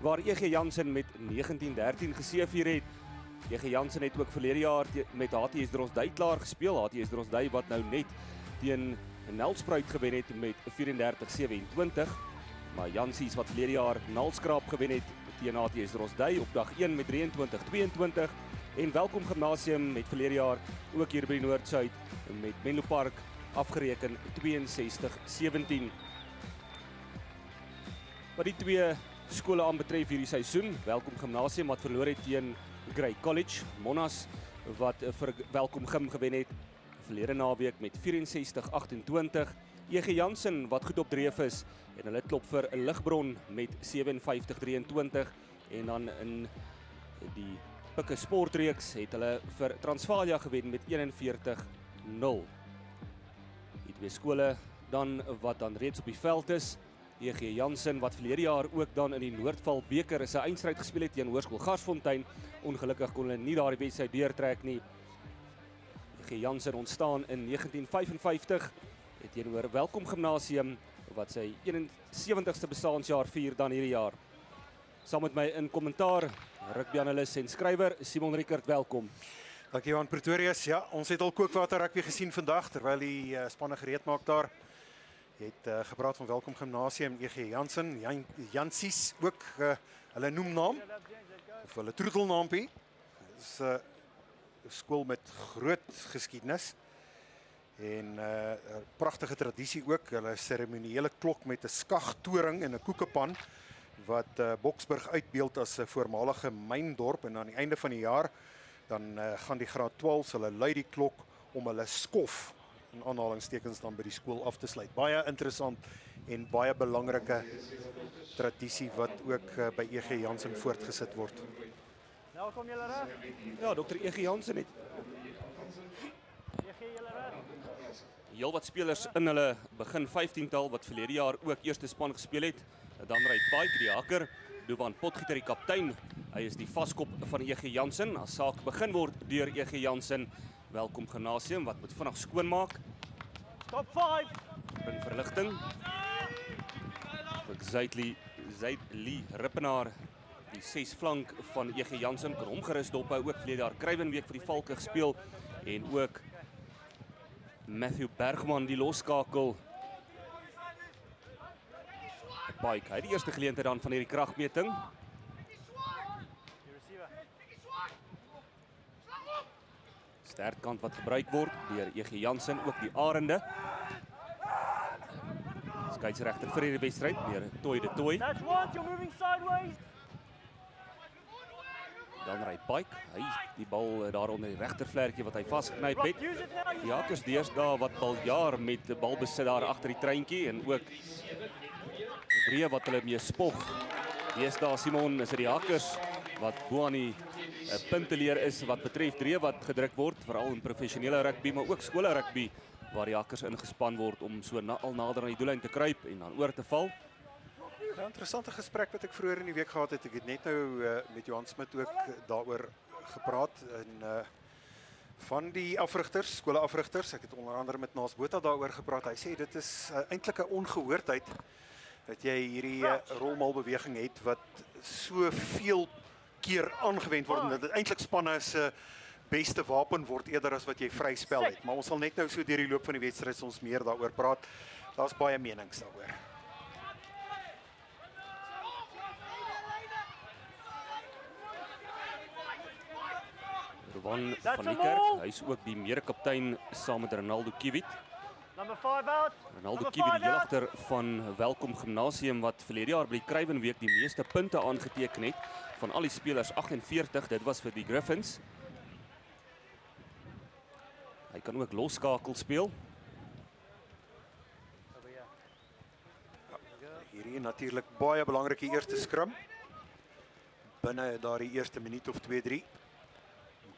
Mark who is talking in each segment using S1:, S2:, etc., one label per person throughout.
S1: waar EG Jansen met 19-13 geseëvier het. EG Jansen het ook verlede jaar met HTS Drosdui klaar gespeel. HTS Drosdui wat nou net teen Nelspruit gewen het met 34-27. Maar Jansies wat verlede jaar Nalskraap gewen het teen HTS Drosdui op dag 1 met 23-22. En Welkom Gimnasium met verlede jaar ook hier by Noord-Suid met Menlo Park afgereken 62-17. Wat die twee skole aanbetref hierdie seisoen, Welkom Gimnasium wat verloor het teen Grey College, Monas wat vir Welkom Gim gewen het verlede naweek met 64-28. EG Jansen wat goed op dreef is en hulle klop vir Ligbron met 57-23 en dan in die Pikke Sportreeks het hulle vir Transvalia gewen met 41-0. Die twee skole dan wat dan reeds op die veld is, EG Jansen wat verlede jaar ook dan in die Noordval beker is 'n eindstryd gespeel het teen Hoërskool Garsfontein. Ongelukkig kon hulle nie daardie wedstryd deurtrek nie. EG Jansen ontstaan in 1955 teenoor Welkom Gimnasium wat sy 71ste bestaanjaar vier dan hierdie jaar. Saam met my in kommentaar, rugby-analis en skrywer Simon Rickert, welkom.
S2: Dankie Johan Pretorius. Ja, ons het al kookwater rugby gesien vandag terwyl die spanne gereed maak daar. Jy het gepraat van Welkom Gimnasium, EG Jansen, Jansies ook hulle noemnaam of hulle troetelnaampie. Dis 'n skool met groot geskiedenis en 'n pragtige tradisie ook. Hulle seremoniële klok met 'n skagtoring en 'n koekepan wat Boksburg uitbeeld as 'n voormalige myndorp en aan die einde van die jaar dan gaan die graad 12s, hulle lui die klok om hulle skof in aanhalingstekens dan by die skool af te sluit. Baie interessant en baie belangrike tradisie wat ook by EG Jansen voortgesit word.
S3: Nou kom julle reg.
S1: Ja, Dr. EG Jansen het
S3: EG julle reg.
S1: heel wat spelers in hulle begin 15-tal wat verlede jaar ook eerste span gespeel het. Dan ry Pike die hakker, Duvan Potgieter die kaptein. Hy is die vaskop van EG Jansen. As saak begin word deur EG Jansen. Welkom Gimnasium wat moet vinnig skoonmaak.
S3: Top 5.
S1: Bring verligting. Zaidli Rippenaar, die 6 flank van EG Jansen, kan omgerus dophou. Ook verlede jaar Kruiwenweek vir die Valke gespeel en ook Matthew Bergman die losskakel. Pike, hy die eerste geleentheid dan van hierdie kragmeting. Sterkkant wat gebruik word deur EG Jansen, ook die Arende. Skeieregter vir hierdie wedstryd, meneer Toy de Toy.
S3: That's what you're moving sideways.
S1: Dan ry Pike, hy die bal daar onder die regtervlerkie wat hy vasgeknyp het. Die Hakkers deesdae wat baljaar met balbesit daar agter die treintjie en ook Breë wat hulle mee spog. Deesdae Simon is dit die Hakkers wat bo aan die punteleer is wat betref Breë wat gedruk word, veral in professionele rugby, maar ook skole rugby waar die Hakkers ingespan word om so al nader aan die doellyn te kruip en dan oor te val.
S2: 'n Interessante gesprek wat ek vroeër in die week gehad het. Ek het net nou met Johan Smit ook daaroor gepraat en van die afrigters, skoleafrigters. Ek het onder andere met Naas Botha daaroor gepraat. Hy sê dit is eintlik 'n ongehoordheid dat jy hierdie rolmalbeweging het wat soveel keer aangewend word en dat dit eintlik spanne se beste wapen word eerder as wat jy vry spel het. Maar ons sal net nou so deur die loop van die wedstryd ons meer daaroor praat. Daar's baie menings daaroor.
S1: Rowan van die Kerk, hy is ook die mede-kaptein saam met Ronaldo Kiewit.
S3: Number 5 out.
S1: Ronaldo Kiewit, die jeugter van Welkom Gimnasium wat verlede jaar by die Kruiwenweek die meeste punte aangeteken het van al die spelers, 48, dit was vir die Griffins. Hy kan ook losskakel speel.
S2: Hierdie natuurlik baie belangrike eerste skrim. Binne daardie eerste minuut of 2-3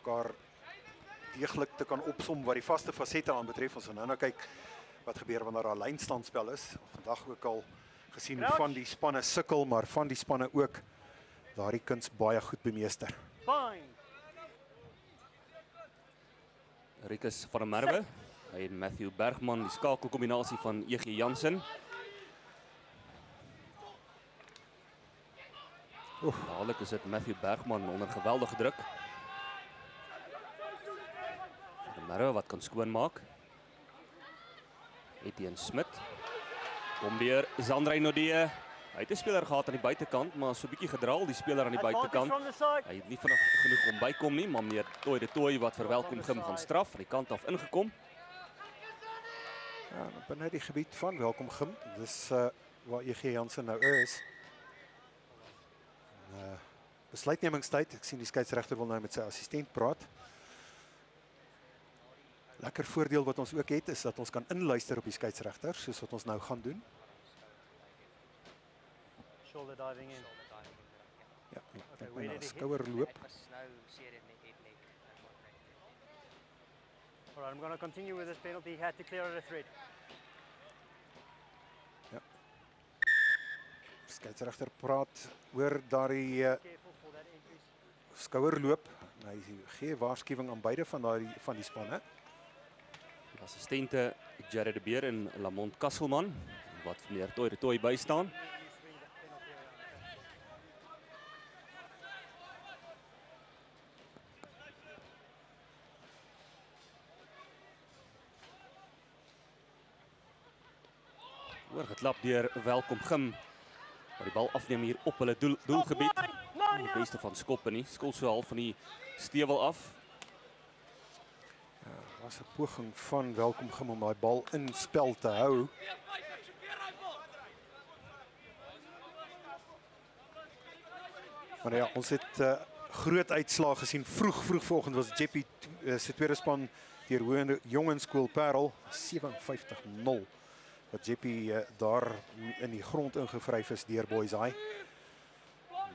S2: mekaar deeglik te kan opsom wat die vaste fasette aanbetref. Ons gaan nou kyk wat gebeur wanneer daar 'n lynstandspel is. Vandag ook al gesien hoe van die spanne sukkel, maar van die spanne ook daardie kuns baie goed bemeester.
S3: Fine.
S1: Rikus van der Merwe, hy en Matthew Bergman, die skakelkombinasie van EG Jansen. Dadelik is dit Matthew Bergman onder geweldige druk. Van der Merwe wat kan skoonmaak. Etienne Smit. Kom weer Zandrey Nodee. Hy het 'n speler gehad aan die buitekant, maar so 'n bietjie gedraal die speler aan die
S3: Advantage
S1: buitekant.
S3: from the side.
S1: Hy het nie vinnig genoeg om bykom nie, maar meneer Toy de Toy wat vir Welkom Gim gaan straf van die kant af ingekom.
S2: Ja, binne die gebied van Welkom Gim. Dis waar EG Jansen nou is. Besluitnemingstyd. Ek sien die skeieregter wil nou met sy assistent praat. Lekker voordeel wat ons ook het is dat ons kan inluister op die skeieregter, soos wat ons nou gaan doen.
S3: Shoulder diving in.
S2: Ja, ek dink
S3: where
S2: my
S3: did he hit?
S2: skouerloop.
S3: All right, I'm going to continue with this penalty. He had to clear out a thread.
S2: Skeieregter praat oor daardie
S3: Careful for that increase.
S2: skouerloop. Hy gee waarskuwing aan beide van die spanne.
S1: Die assistente Jared de Beer en Lamont Kasselman wat vir meneer Toy de Toy bystaan. Oorgeklap deur Welkom Gim. Maar die bal afneem hier op hulle doelgebied. Die beste van skoppe nie. Skol so half van die stewel af.
S2: Was 'n poging van Welkom Gim om daai bal in spel te hou. Maar ja, ons het groot uitslae gesien. Vroeg vanoggend was Jeppy se tweede span deur Jongenskool Parel 57-0. Wat Jeppy daar in die grond ingevryf is deur Boys High.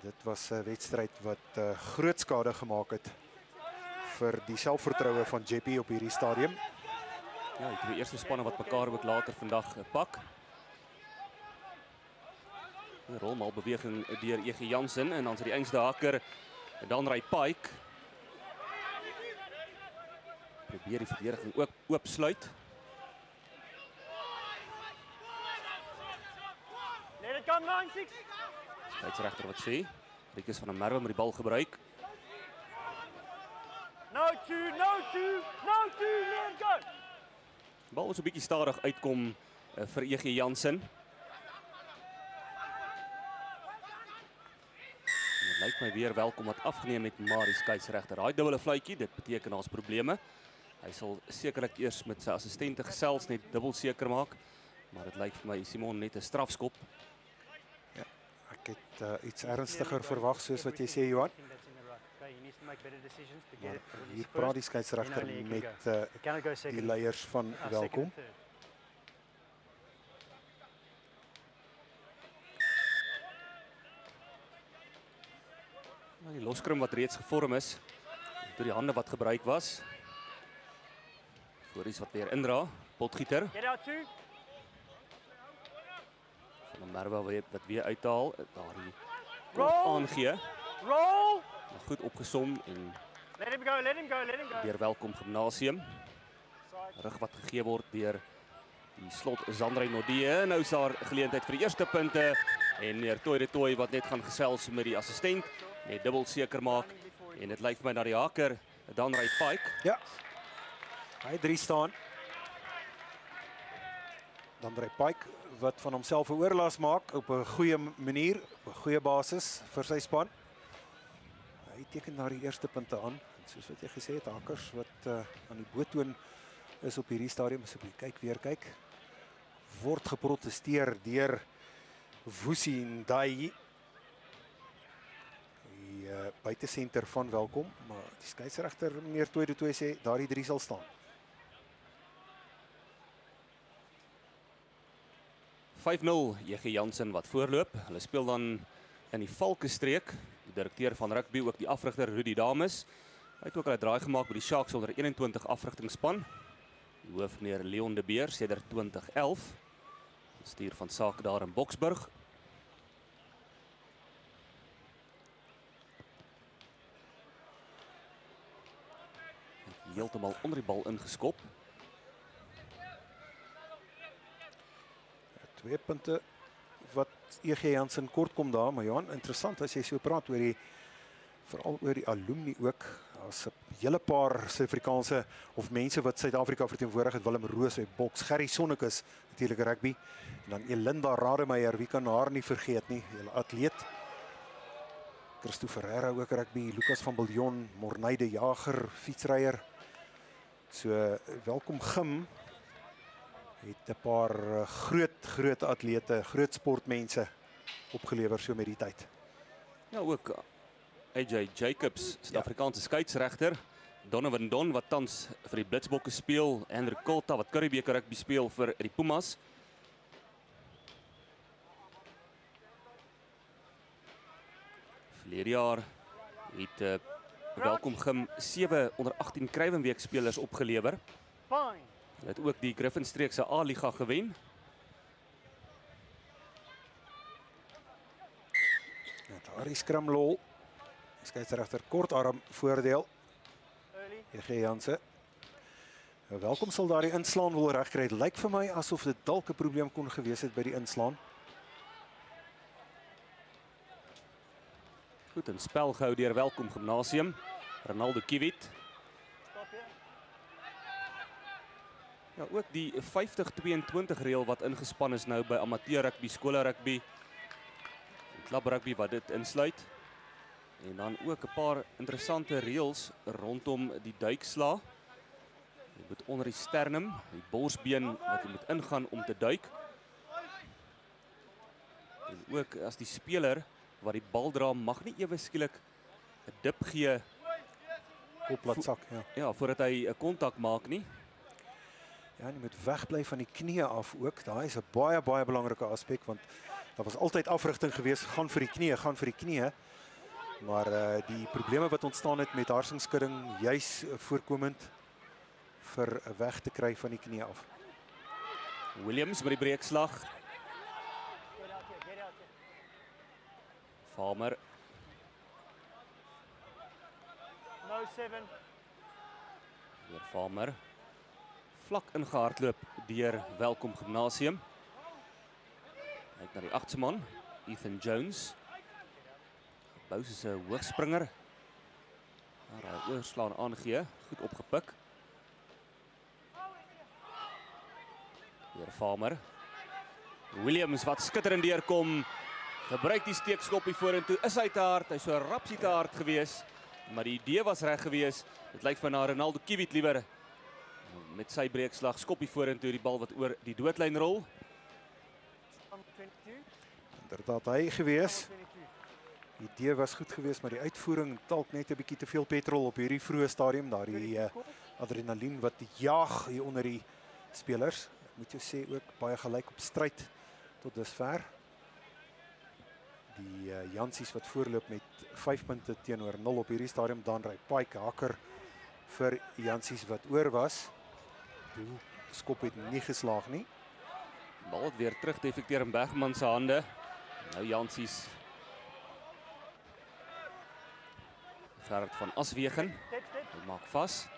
S2: Dit was 'n wedstryd wat groot skade gemaak het vir die selfvertroue van Jeppy op hierdie stadium.
S1: Ja, die twee eerste spanne wat mekaar ook later vandag pak. 'n Rolmal beweging deur EG Jansen en dan sy die einste haker Danray Pike. Probeer die verdediging ook oopsluit.
S3: Let it come, 9-6.
S1: Skeieregter wat sê, Rikus van der Merwe met die bal gebruik.
S3: No two, no two, no two, let it go.
S1: Die bal is 'n bietjie stadig uitkom vir EG Jansen. Dit lyk my weer Welkom wat afgeneem met Marie skeieregter. Daai dubbele fluitjie, dit beteken daar's probleme. Hy sal sekerlik eers met sy assistente gesels net dubbel seker maak, maar dit lyk vir my Simon net 'n strafskop.
S2: Ja, ek het iets ernstiger verwag soos wat jy sê, Johan.
S3: I think that's in the right. Okay, he needs to make better decisions to
S2: Maar
S3: get it.
S2: hier praat die skeieregter met
S3: He cannot go second.
S2: die leiers van
S3: Second
S2: Welkom.
S3: and third.
S1: Nou, die loskrum wat reeds gevorm is, deur die hande wat gebruik was. Vooris wat weer indra, Potgieter.
S3: Get out two.
S1: Van der Merwe wat weer uithaal, daardie
S3: Roll.
S1: aangee.
S3: Roll.
S1: Maar goed opgesom en
S3: Let him go, let him go, let him go.
S1: deur Welkom Gimnasium. Rug wat gegee word deur die slot Zandrey Nodee. Nou is daar geleentheid vir die eerste punte en meneer Toy de Toy wat net gaan gesels met die assistent, net dubbel seker maak en dit lyk vir my na die haker Danray Pike.
S2: Ja. Hy 3 staan. Danray Pike wat van homself 'n oorlas maak op 'n goeie manier, op 'n goeie basis vir sy span. Hy teken na die eerste punte aan. En soos wat jy gesê het, hakers wat aan die boottoon is op hierdie stadium, so kyk weer kyk. Word geprotesteer deur Woesie Ndai. Die buitesenter van Welkom, maar die skeieregter meneer Toy de Toy sê daardie 3 sal staan.
S1: 5-0 EG Jansen wat voorloop. Hulle speel dan in die Valkestreek. Die direkteur van rugby, ook die afrigter Rudy Dames. Hy het ook al 'n draai gemaak by die Sharks onder 21 afrigtingspan. Die hoof meneer Leon de Beer sedert 2011. Stuur van sake daar in Boksburg. Heeltemal onder die bal ingeskop.
S2: 2 punte wat E.G. Jansen kort kom daar, maar Johan, interessant as jy so praat oor die veral oor die alumni ook. Daar's 'n hele paar Suid-Afrikaanse of mense wat Suid-Afrika verteenwoordig het. Willem Roos by boks, Gerry Sonnekus natuurlik rugby en dan Elinda Rademeier, wie kan haar nie vergeet nie, hele atleet. Christo Ferreira ook rugby, Lucas van Biljon, Morney de Jager, fietsryer. So welkom Gim het 'n paar groot atlete, groot sportmense opgelewer so met die tyd.
S1: Ja, ook AJ Jacobs, Suid-Afrikaanse skeieregter. Donovan Don wat tans vir die Blitsbokke speel, Andrew Kolta wat Curriebeeker rugby speel vir die Pumas. Verlede jaar het welkom Gim 7 onder 18 Kruiwenweek spelers opgelewer.
S3: Fine.
S1: Hulle het ook die Griffinstreek se A-liga gewen.
S2: Ja, daar is skramlol. Skeieregter kortarm voordeel.
S3: Early.
S2: E.G. Jansen. Welkom sal daar die inslaan wil regkry. Dit lyk vir my asof dit dalk 'n probleem kon gewees het by die inslaan.
S1: Goed, in spel gehou deur Welkom Gimnasium. Ronaldo Kiewit.
S3: Stop here.
S1: Ja, ook die 50-22 reël wat ingespan is nou by amateur rugby, skole rugby, en klub rugby wat dit insluit. En dan ook 'n paar interessante reëls rondom die duikslaa. Jy moet onder die sternum, die borsbeen wat jy moet ingaan om te duik. En ook as die speler wat die bal dra mag nie ewe skielik 'n dip gee,
S2: Kop laat sak, ja.
S1: ja, voordat hy 'n kontak maak nie.
S2: Ja, jy moet wegbly van die knieë af ook. Daai is 'n baie belangrike aspek want daar was altyd afrigting geweest, gaan vir die knieë. Maar die probleme wat ontstaan het met harsingskudding juis voorkomend vir weg te kry van die knieë af.
S1: Williams met die breekslag.
S3: Get out here, get out here.
S1: Farmer.
S3: No 7.
S1: Weer Farmer. Vlak ingehardloop deur Welkom Gimnasium. Kyk na die agste man, Ethan Jones. Bous is 'n hoogspringer. Maar hy oorslaan aangee, goed opgepik. Weer Farmer. Williams wat skitterend deurkom. Gebruik die steekskoppie vorentoe. Is hy te hard? Hy's so rapsie te hard gewees. Maar die idee was reg gewees. Dit lyk vir na Ronaldo Kiewit liewer. Met sy breekslag skoppie vorentoe, die bal wat oor die doodlyn rol.
S3: 22.
S2: Inderdaad hy gewees.
S3: 22.
S2: Die idee was goed geweest, maar die uitvoering dalk net 'n bietjie te veel petrol op hierdie vroeë stadium. Daar die adrenalien wat jaag hier onder die spelers. Ek moet jou sê ook baie gelyk op stryd tot dusver. Die Jansies wat voorloop met 5 punte teenoor 0 op hierdie stadium. Dan ry Pike hakker vir Jansies wat oor was. Die skop het nie geslaag nie.
S1: Bal het weer terug defekteer in Bergman se hande. Nou Jansies. Gerard van Aswegen.
S3: Step.
S1: Hy maak vas.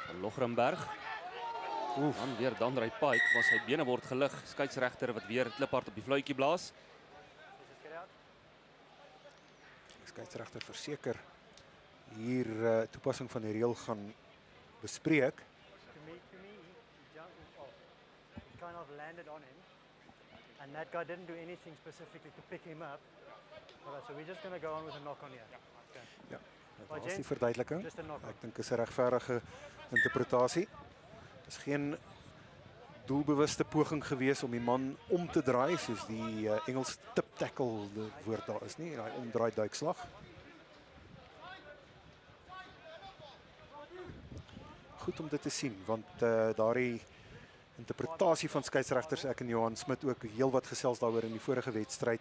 S1: Van Logrenberg. Dan weer Dandrey Pike, maar sy bene word gelig. Skeieregter wat weer kliphard op die fluitjie blaas.
S3: Just get out.
S2: Skeieregter verseker hier toepassing van die reël gaan bespreek.
S3: To me, he jumped off. He kind of landed on him. And that guy didn't do anything specifically to pick him up. Alright, so we're just going to go on with a knock on here. Okay.
S2: Ja,
S3: Maar
S2: dit was die
S3: James,
S2: verduideliking.
S3: just a knock on.
S2: Ek dink is 'n regverdige interpretasie. Dit is geen doelbewuste poging gewees om die man om te draai soos die Engels tip tackle die woord daar is nie, daai omdraai duikslag. Goed om dit te sien want daardie interpretasie van skeieregters, ek en Johan Smit ook heelwat gesels daaroor in die vorige wedstryd.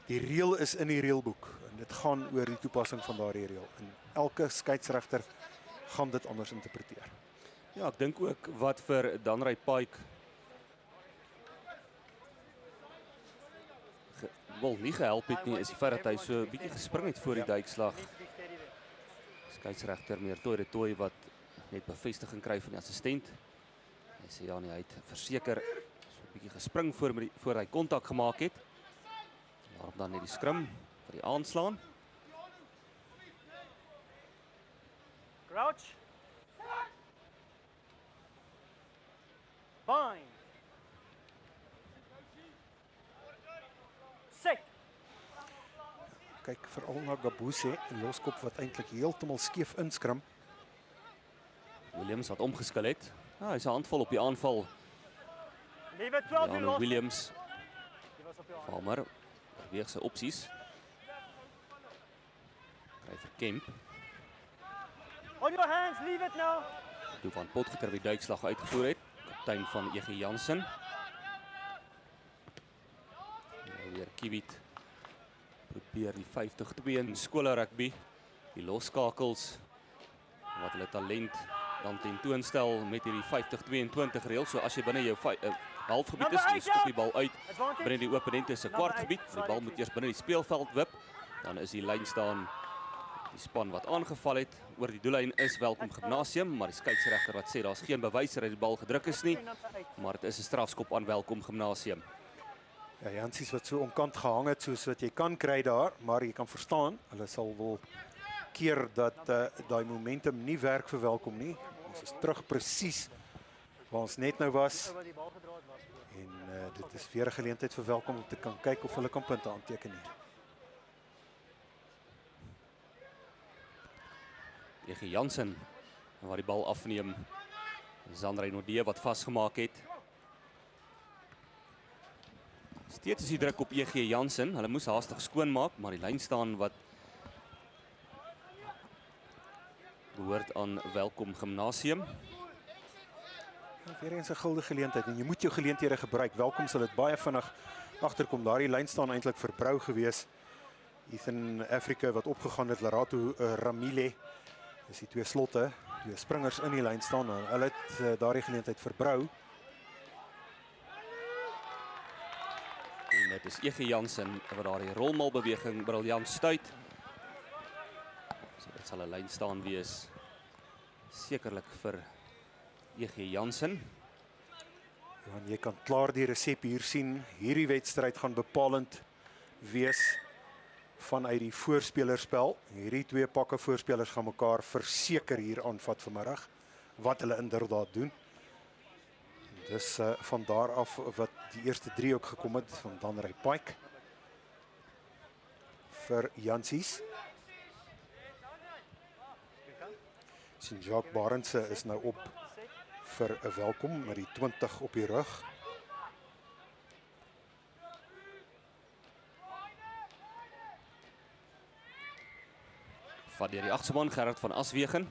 S2: Die reël is in die reëlboek en dit gaan oor die toepassing van daardie reël. En elke skeieregter gaan dit anders interpreteer.
S1: Ja, ek dink ook wat vir Dandrey Pike wel nie gehelp het nie, is die feit dat hy so 'n bietjie gespring het voor die duikslag.
S3: Be steady there.
S1: Skeieregter meer Toy net bevestiging kry van die assistent. Hy sê ja nee, hy het verseker so 'n bietjie gespring voor hy kontak gemaak het. Daarom dan net die skrum vir die aanslaan.
S3: Crouch. Bind. Set.
S2: Kyk veral na Gabuse, 'n loskop wat eintlik heeltemal skeef inskram.
S1: Williams wat omgeskil het. Ja, hy's 'n handvol op die aanval.
S3: Leave it 12
S1: Jano
S3: lost.
S1: Williams,
S3: He was op jou hand.
S1: Farmer, beweeg sy opsies. Kry vir Kemp.
S3: On your hands, leave it now.
S1: Toe van Potgieter die duikslag uitgevoer het. Kaptein van E.G. Jansen. Nou weer Kiewit. Probeer die 50-2 in skole rugby. Die loskakels. Wat hulle talent dan tentoonstel met hierdie 50-22 reël. So as jy binne jou halfgebied is, jy skop die bal uit binne die opponente se kwartgebied. Die bal moet eers binne die speelveld wip. Dan is die lyn staan die span wat aangeval het oor die doellyn is Welkom Gimnasium, maar die skeieregter wat sê daar's geen bewys dat die bal gedruk is nie, maar dit is 'n strafskop aan Welkom Gimnasium.
S2: Ja, Jansies wat so omkant gehang het soos wat jy kan kry daar, maar jy kan verstaan, hulle sal wel keer dat daai momentum nie werk vir Welkom nie. Ons is terug presies waar ons net nou was
S3: Waar die bal gedra het was.
S2: en dit is weer 'n geleentheid vir Welkom om te kan kyk of hulle kan punte aanteken hier.
S1: E.G. Jansen waar die bal afneem. Zandrey Nodee wat vasgemaak het. Steeds is die druk op E.G. Jansen. Hulle moes haastig skoonmaak, maar die lyn staan wat behoort aan Welkom Gimnasium.
S2: Ja, weer eens 'n guldige geleentheid en jy moet jou geleenthede gebruik. Welkom sal dit baie vinnig agterkom. Daardie lyn staan eintlik verbrou gewees. Ethan Africa wat opgegaan het, Lerato Ramile. Dis die twee slotte, twee springers in die lyn staan. Hulle het daardie geleentheid verbrou.
S1: En dit is E.G. Jansen wat daardie rolmalbeweging briljant stuit. So dit sal 'n lyn staan wees. Sekerlik vir E.G. Jansen.
S2: Ja, en jy kan klaar die resep hier sien. Hierdie wedstryd gaan bepalend wees vanuit die voorspelerspel. Hierdie twee pakke voorspelers gaan mekaar verseker hier aanvat vanmiddag wat hulle inderdaad doen. Dis van daar af wat die eerste drie ook gekom het van Danrey Pike vir Jansies. Sien Jacques Barendse is nou op vir 'n Welkom met die 20 op die rug.
S1: Van deur die agste man Gerard van Aswegen.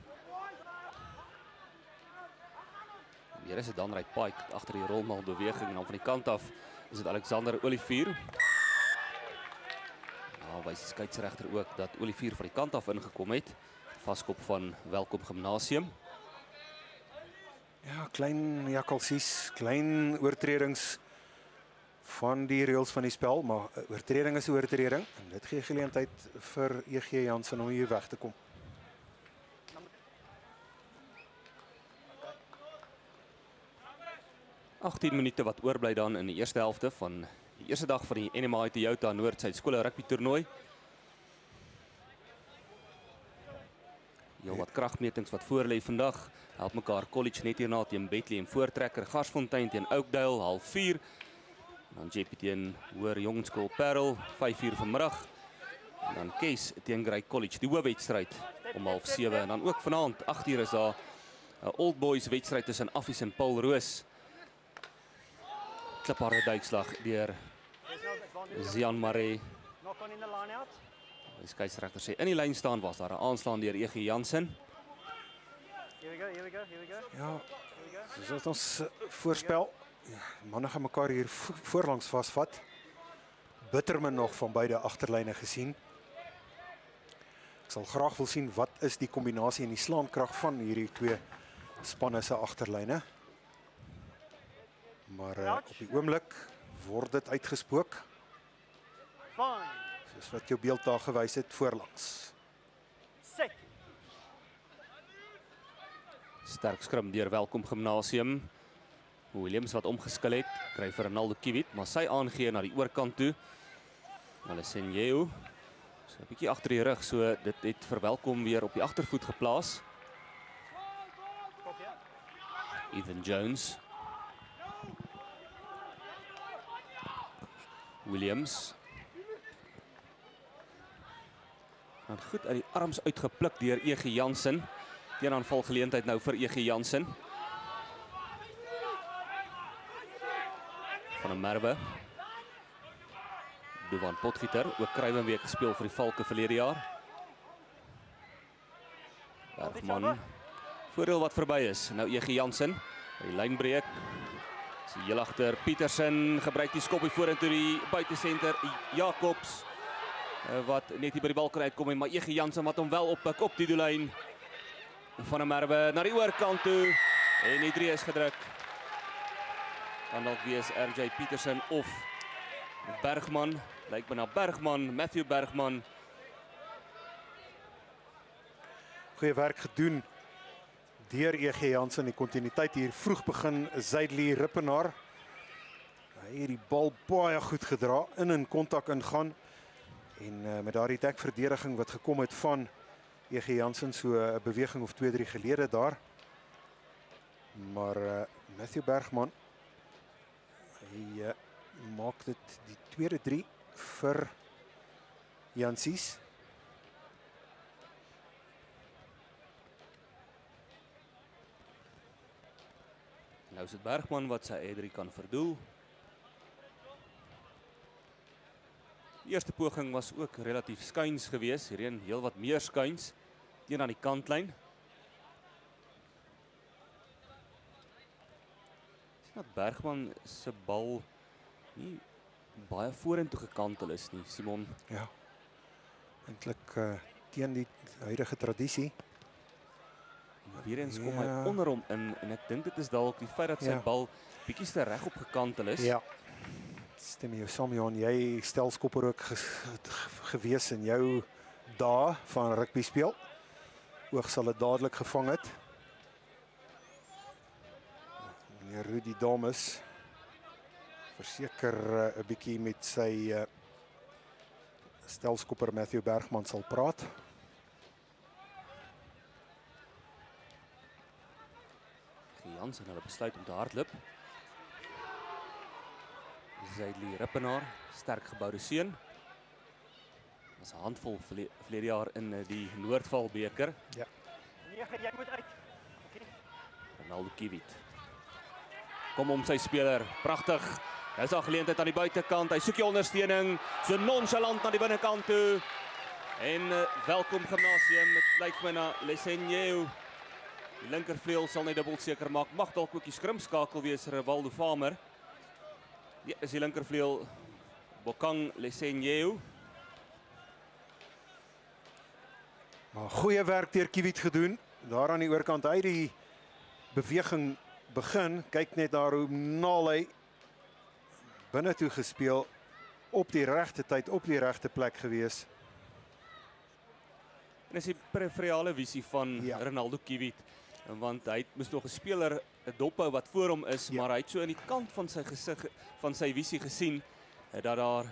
S1: Hier is dit Danrey Pike agter die rolmal beweging en dan van die kant af is dit Alexander Olivier. Nou wys die skeieregter ook dat Olivier van die kant af ingekom het. Vaskop van Welkom Gimnasium.
S2: Ja, klein jakkalsies, klein oortredings van die reëls van die spel, maar 'n oortreding is 'n oortreding en dit gee geleentheid vir E.G. Jansen om hier weg te kom.
S1: -18 minute wat oorbly dan in die eerste helfte van die eerste dag van die NMI Toyota Noord-Suid skole rugby toernooi. Heel wat kragmetings wat voorlê vandag. Help mekaar College net hierna teen Bethlehem Voortrekker, Garsfontein teen Oakdale 04:30. Dan JP teen Hoër Jongskool Parel 5:00 vanmiddag. En dan Kes teen Grey College, die hoofwedstryd om 6:30 en dan ook vanaand 8:00 is daar 'n Old Boys wedstryd tussen Affies en Paul Roos. Klipharde duikslag deur Zian Maree.
S3: Knock on in the line out.
S1: Die skeieregter sê in die lyn staan was daar 'n aanslaan deur E.G. Jansen.
S3: Here we go, here we go, here we go.
S2: Ja,
S3: Here we go.
S2: soos wat ons voorspel, ja, manne gaan mekaar hier voorlangs vasvat. Bittermin nog van beide agterlyne gesien. Ek sal graag wil sien wat is die kombinasie en die slaankrag van hierdie twee spanne se agterlyne. Maar op die oomblik word dit uitgespook.
S3: Fine.
S2: Soos wat jou beeld daar gewys het voorlangs.
S3: Set.
S1: Sterk skrim deur Welkom Gimnasium. Williams wat omgeskil het, kry vir Ronaldo Kiewit, maar sy aangee na die oorkant toe. Lesenjeu, so 'n bietjie agter die rug, so dit het verwelkom weer op die agtervoet geplaas. Ethan Jones. Williams. En goed uit die arms uitgepluk deur E.G. Jansen. Teenaanval geleentheid nou vir E.G. Jansen. Van 'n Merwe. Duvan Potgieter, ook Kruiwenbeek gespeel vir die Valke verlede jaar. Bergman. Voordeel wat verby is. Nou E.G. Jansen. Die lynbreek. Sy heel agter Pietersen gebruik die skoppie vorentoe die buitesenter Jacobs. Wat net hier by die bal kan uitkom, maar E.G. Jansen wat hom wel oppik op die doellyn. Van 'n Merwe na die oorkant toe. En die 3 is gedruk. Kan dalk wees RJ Pietersen of Bergman. Lyk my na Bergman, Matthew Bergman.
S2: Goeie werk gedoen deur E.G. Jansen. Die kontinuïteit hier vroeg begin. Zuidlie Rippenaar. Hy het die bal baie goed gedra, in kontak ingaan. En met daardie dekverdediging wat gekom het van E.G. Jansen, so 'n beweging of 2-3 gelede daar. Maar Matthew Bergman, hy maak dit die tweede 3 vir Jansies.
S1: Nou is dit Bergman wat sy E3 kan verdoel. Die eerste poging was ook relatief skuins geweest, hierheen heel wat meer skuins teen aan die kantlyn. Sien dat Bergman se bal nie baie vorentoe gekantel is nie, Simon.
S2: Ja. Eintlik teen die huidige tradisie.
S1: Weer eens kom hy onder hom in en ek dink dit is dalk die feit dat sy bal bietjie te reg op gekantel is.
S2: Ja. Stem jou saam, Johan, jy stelskopper ook gewees in jou dae van rugby speel. Oog sal dit dadelik gevang het. Meneer Rudy Dames verseker 'n bietjie met sy stelskopper Matthew Bergman sal praat.
S1: Jansen hulle besluit om te hardloop. Zuidlie Rippenaar, sterk geboude seun. Was 'n handvol verlede jaar in die Noordvalbeker.
S2: Ja.
S3: Nee, jy moet uit. Okay.
S1: Ronaldo Kiewit. Kom om sy speler, pragtig. Hy is al geleentheid aan die buitekant. Hy soek die ondersteuning, so nonchalant na die binnekant toe. En welkom Gimnasium, dit lyk my na Lesenjeu. Die linkervleuel sal net dubbel seker maak. Mag dalk ook die skrimskakel wees, Rivaldo Farmer. Ja, is die linkervleuel Bokang Lesenjeu.
S2: Maar goeie werk deur Kiewit gedoen. Daar aan die oorkant uit die beweging begin. Kyk net daar hoe naal hy binne toe gespeel, op die regte tyd, op die regte plek gewees.
S1: En is die periferiale visie van Ronaldo Kiewit, want hy moes nog 'n speler dophou wat voor hom is, maar hy het so in die kant van sy gesig, van sy visie gesien, dat daar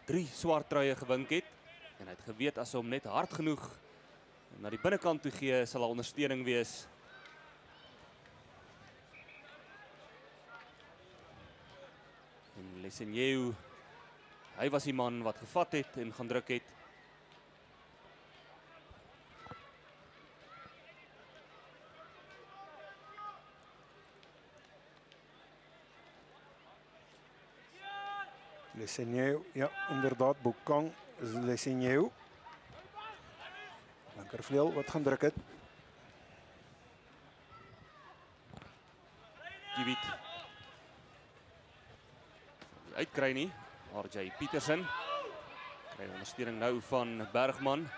S1: 3 swart truie gewink het, en hy het geweet as hy hom net hard genoeg na die binnekant toe gee, sal 'n ondersteuning wees. En Lesenjeu, hy was die man wat gevat het en gaan druk het.
S2: Lesenjeu, ja, inderdaad, Bokang is Lesenjeu. Linkervleuel wat gaan druk het.
S1: Kiewit. Uitkry nie, RJ Pietersen. Kry ondersteuning nou van Bergman.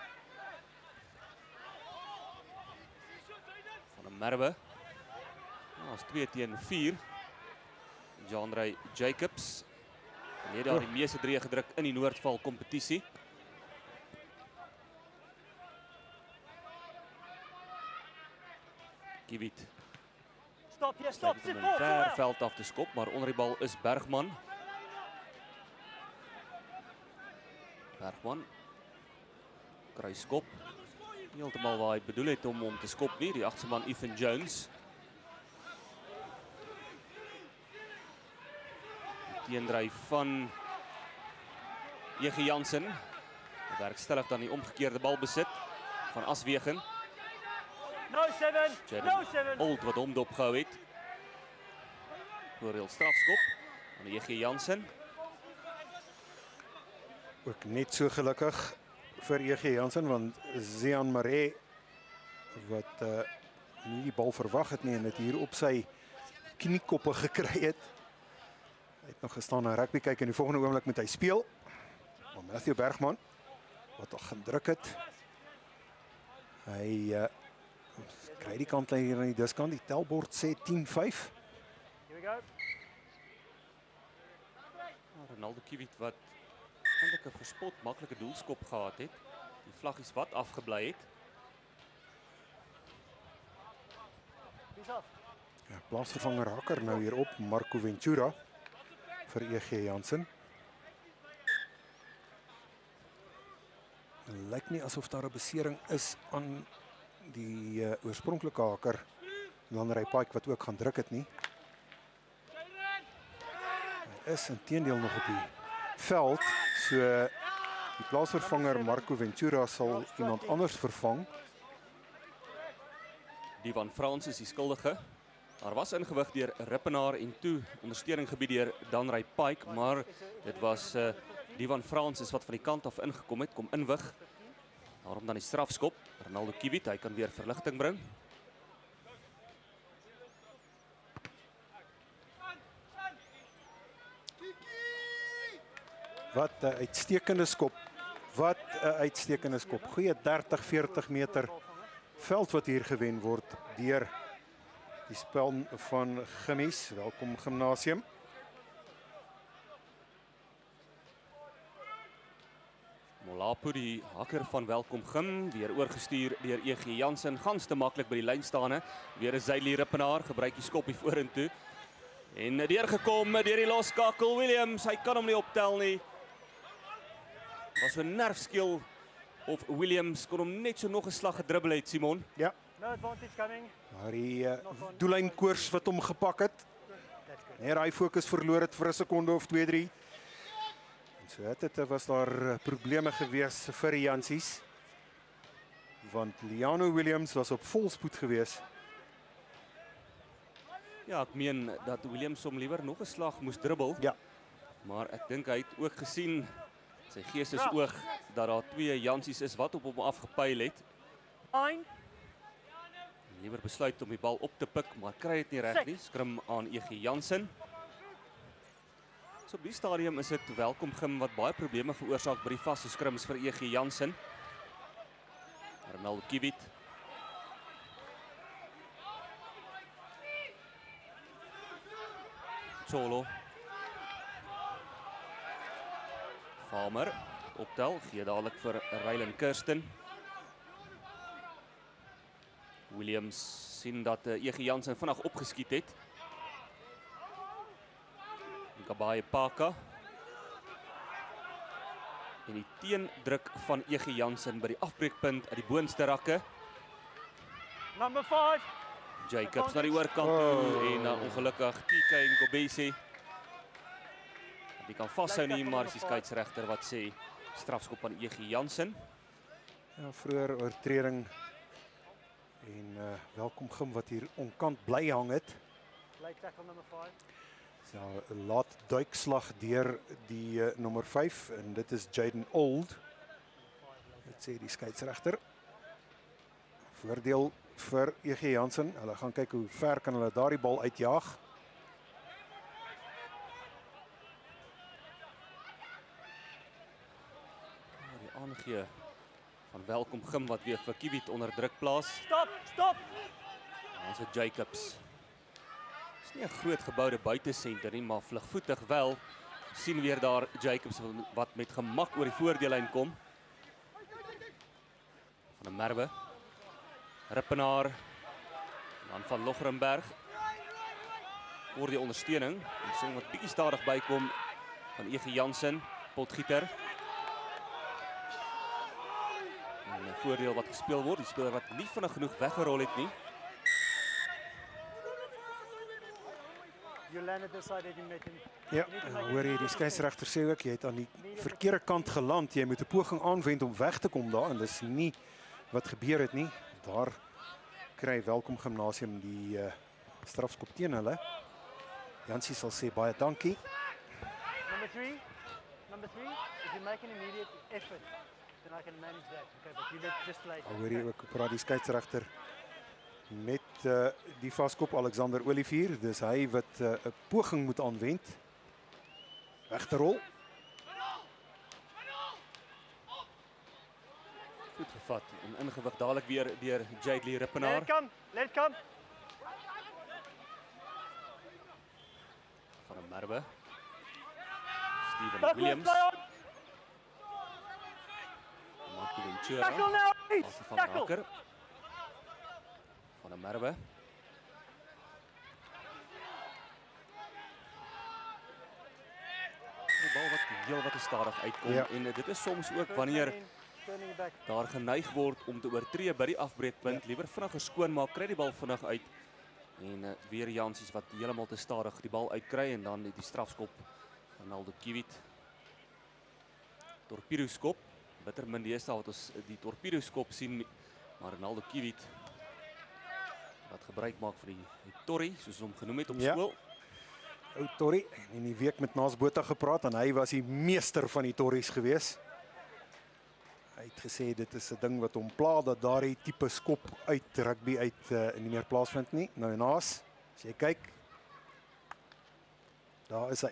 S1: Van 'n Merwe. Nou, is 2 teen 4. Jean-Ray Jacobs. En het daar die meeste 3 gedruk in die Noordval kompetisie. Kiewit.
S3: stop here, stop,
S1: Om
S3: sit
S1: in
S3: forward,
S1: ver
S3: forward.
S1: veld af te skop, maar onder die bal is Bergman. Bergman kry skop. Nie heeltemal waar hy bedoel het om te skop nie, die agterste man Ethan Jones. Die teendryf van J.G. Jansen. Werkstellig dan die omgekeerde bal besit van Aswegen.
S3: No 7, no 7.
S1: Old wat hom dopgehou het. Voordeel strafskop aan J.G. Jansen.
S2: Ook net so gelukkig vir E.G. Jansen, want Zian Maree wat nie die bal verwag het nie en dit hier op sy kniekoppe gekry het. Hy het nog gestaan na rugby kyk en die volgende oomblik moet hy speel. Maar Matthew Bergman wat al gedruk het. Hy kry die kantlyn hier aan die diskant. Die telbord sê 10-5.
S3: Here we go.
S1: Ronaldo Kiewit wat eintlik 'n verspot maklike doelskop gehad het. Die vlaggies wat afgebly het.
S3: He's off.
S2: Ja, plaasvervanger haker nou hier op Marco Ventura vir E.G. Jansen. Het lyk nie asof daar 'n besering is aan die oorspronklike haker Lanray Pike wat ook gaan druk het nie. Hy is inteendeel nog op die veld, so die plaasvervanger Marco Ventura sal iemand anders vervang.
S1: Divan Frans is die skuldige. Daar was ingewig deur Rippenaar en toe ondersteuning gebied deur Danray Pike, maar dit was Divan Frans wat van die kant af ingekom het, kom inwig. Daarom dan die strafskop. Ronaldo Kiewit, hy kan weer verligting bring.
S2: Wat 'n uitstekende skop. Wat 'n uitstekende skop. Goeie 30-40 meter veld wat hier gewen word deur die spel van Gimmies. Welkom Gimnasium.
S1: Molapo, die hakker van Welkom Gim, weer oorgestuur deur E.G. Jansen. Gans te maklik by die lynstaane. Weer 'n Zylie Rippenaar, gebruik die skop hier vorentoe. En deurgekom deur die loskakel Williams. Hy kan hom nie optel nie. Was 'n nerfskil of Williams kon hom net so nog 'n slag gedribbel het, Simon.
S2: Ja,
S3: No advantage coming.
S2: maar die doellynkoers wat hom gepak het.
S3: That's good.
S2: Net hy fokus verloor het vir 'n sekonde of 2-3. En so het was daar probleme gewees vir die Jansies. Want Liano Williams was op volspoed gewees.
S1: Ja, ek meen dat Williams hom liewer nog 'n slag moes dribbel.
S2: Ja.
S1: Maar ek dink hy het ook gesien sy geestesoog dat daar twee Jansies is wat op hom afgepyl het.
S3: 9.
S1: Liewer besluit om die bal op te pik, maar kry dit nie reg nie. Skrim aan E.G. Jansen. So op die stadium is dit Welkom Gim wat baie probleme veroorsaak by die vaste skrims vir E.G. Jansen. Ronaldo Kiewit. Solo. Farmer optel, gee dadelik vir Rylan Kirsten. Williams sien dat E.G. Jansen vinnig opgeskiet het. Kabaye Paka. En die teendruk van E.G. Jansen by die afbreekpunt uit die boonste rakke.
S3: Number 5.
S1: Jacobs na die oorkant toe en ongelukkig TK en Kobese. Die kan vashou nie, maar is die skeieregter wat sê strafskop aan E.G. Jansen.
S2: Ja, vroeër oortreding. En Welkom Gim wat hier onkant bly hang het.
S3: Late tackle number 5.
S2: Ja, 'n laat duikslag deur die nommer 5 en dit is Jaden Old. Dit sê die skeieregter. Voordeel vir E.G. Jansen. Hulle gaan kyk hoe ver kan hulle daardie bal uitjaag.
S1: Die aangee van Welkom Gim wat weer vir Kiewit onder druk plaas.
S3: Stop, stop.
S1: Ons het Jacobs. Is nie 'n groot geboude buitesenter nie, maar vlugvoetig wel. Sien weer daar Jacobs wat met gemak oor die voordeellyn kom. Van 'n Merwe. Rippenaar. Dan van Logrenberg. Kort die ondersteuning. En sien wat bietjie stadig bykom van E.G. Jansen, potgieter. En 'n voordeel wat gespeel word, die speler wat nie vinnig genoeg weggerol het nie.
S3: You landed this side, you make him.
S2: Ja, en hoor jy, die skeieregter sê ook, jy het aan die verkeerde kant geland. Jy moet 'n poging aanwend om weg te kom daar en dis nie wat gebeur het nie. Daar kry Welkom Gimnasium die strafskop teen hulle. Jansie sal sê baie dankie.
S3: Number three, if you make an immediate effort, then I can manage that. Okay, but you did just like.
S2: Hoor jy ook praat die skeieregter met die vaskop Alexander Olivier. Dis hy wat 'n poging moet aanwend. Weg te rol.
S1: Goed gevat en ingewig dadelik weer deur Jadely
S3: Let
S1: Rippenaar.
S3: it come, let it come.
S1: Van der Merwe. Steven
S3: Back
S1: Williams.
S3: play on.
S1: Marco Ventura.
S3: Tackle now,
S1: Passe
S3: Heath.
S1: van
S3: Tackle.
S1: Raker. Van der Merwe. Die bal wat heel wat te stadig uitkom.
S2: Ja.
S1: En dit is soms ook wanneer
S3: Turning it back.
S1: daar geneig word om te oortree by die afbreekpunt, liewer vinniger skoon maak, kry die bal vinnig uit. En weer Jansies wat heeltemal te stadig die bal uitkry en dan die strafskop Ronaldo Kiewit. Torpedo skop. Bitter min deesdae wat ons die torpedo skop sien, maar Ronaldo Kiewit wat gebruik maak van die torrie, soos hom genoem het op
S2: Ja.
S1: skool.
S2: Ou Torrie, in die week met Naas Botha gepraat en hy was die meester van die torries gewees. Hy het gesê dit is 'n ding wat hom pla dat daardie tipe skop uit rugby uit nie meer plaasvind nie. Nou Naas, as jy kyk, daar is hy.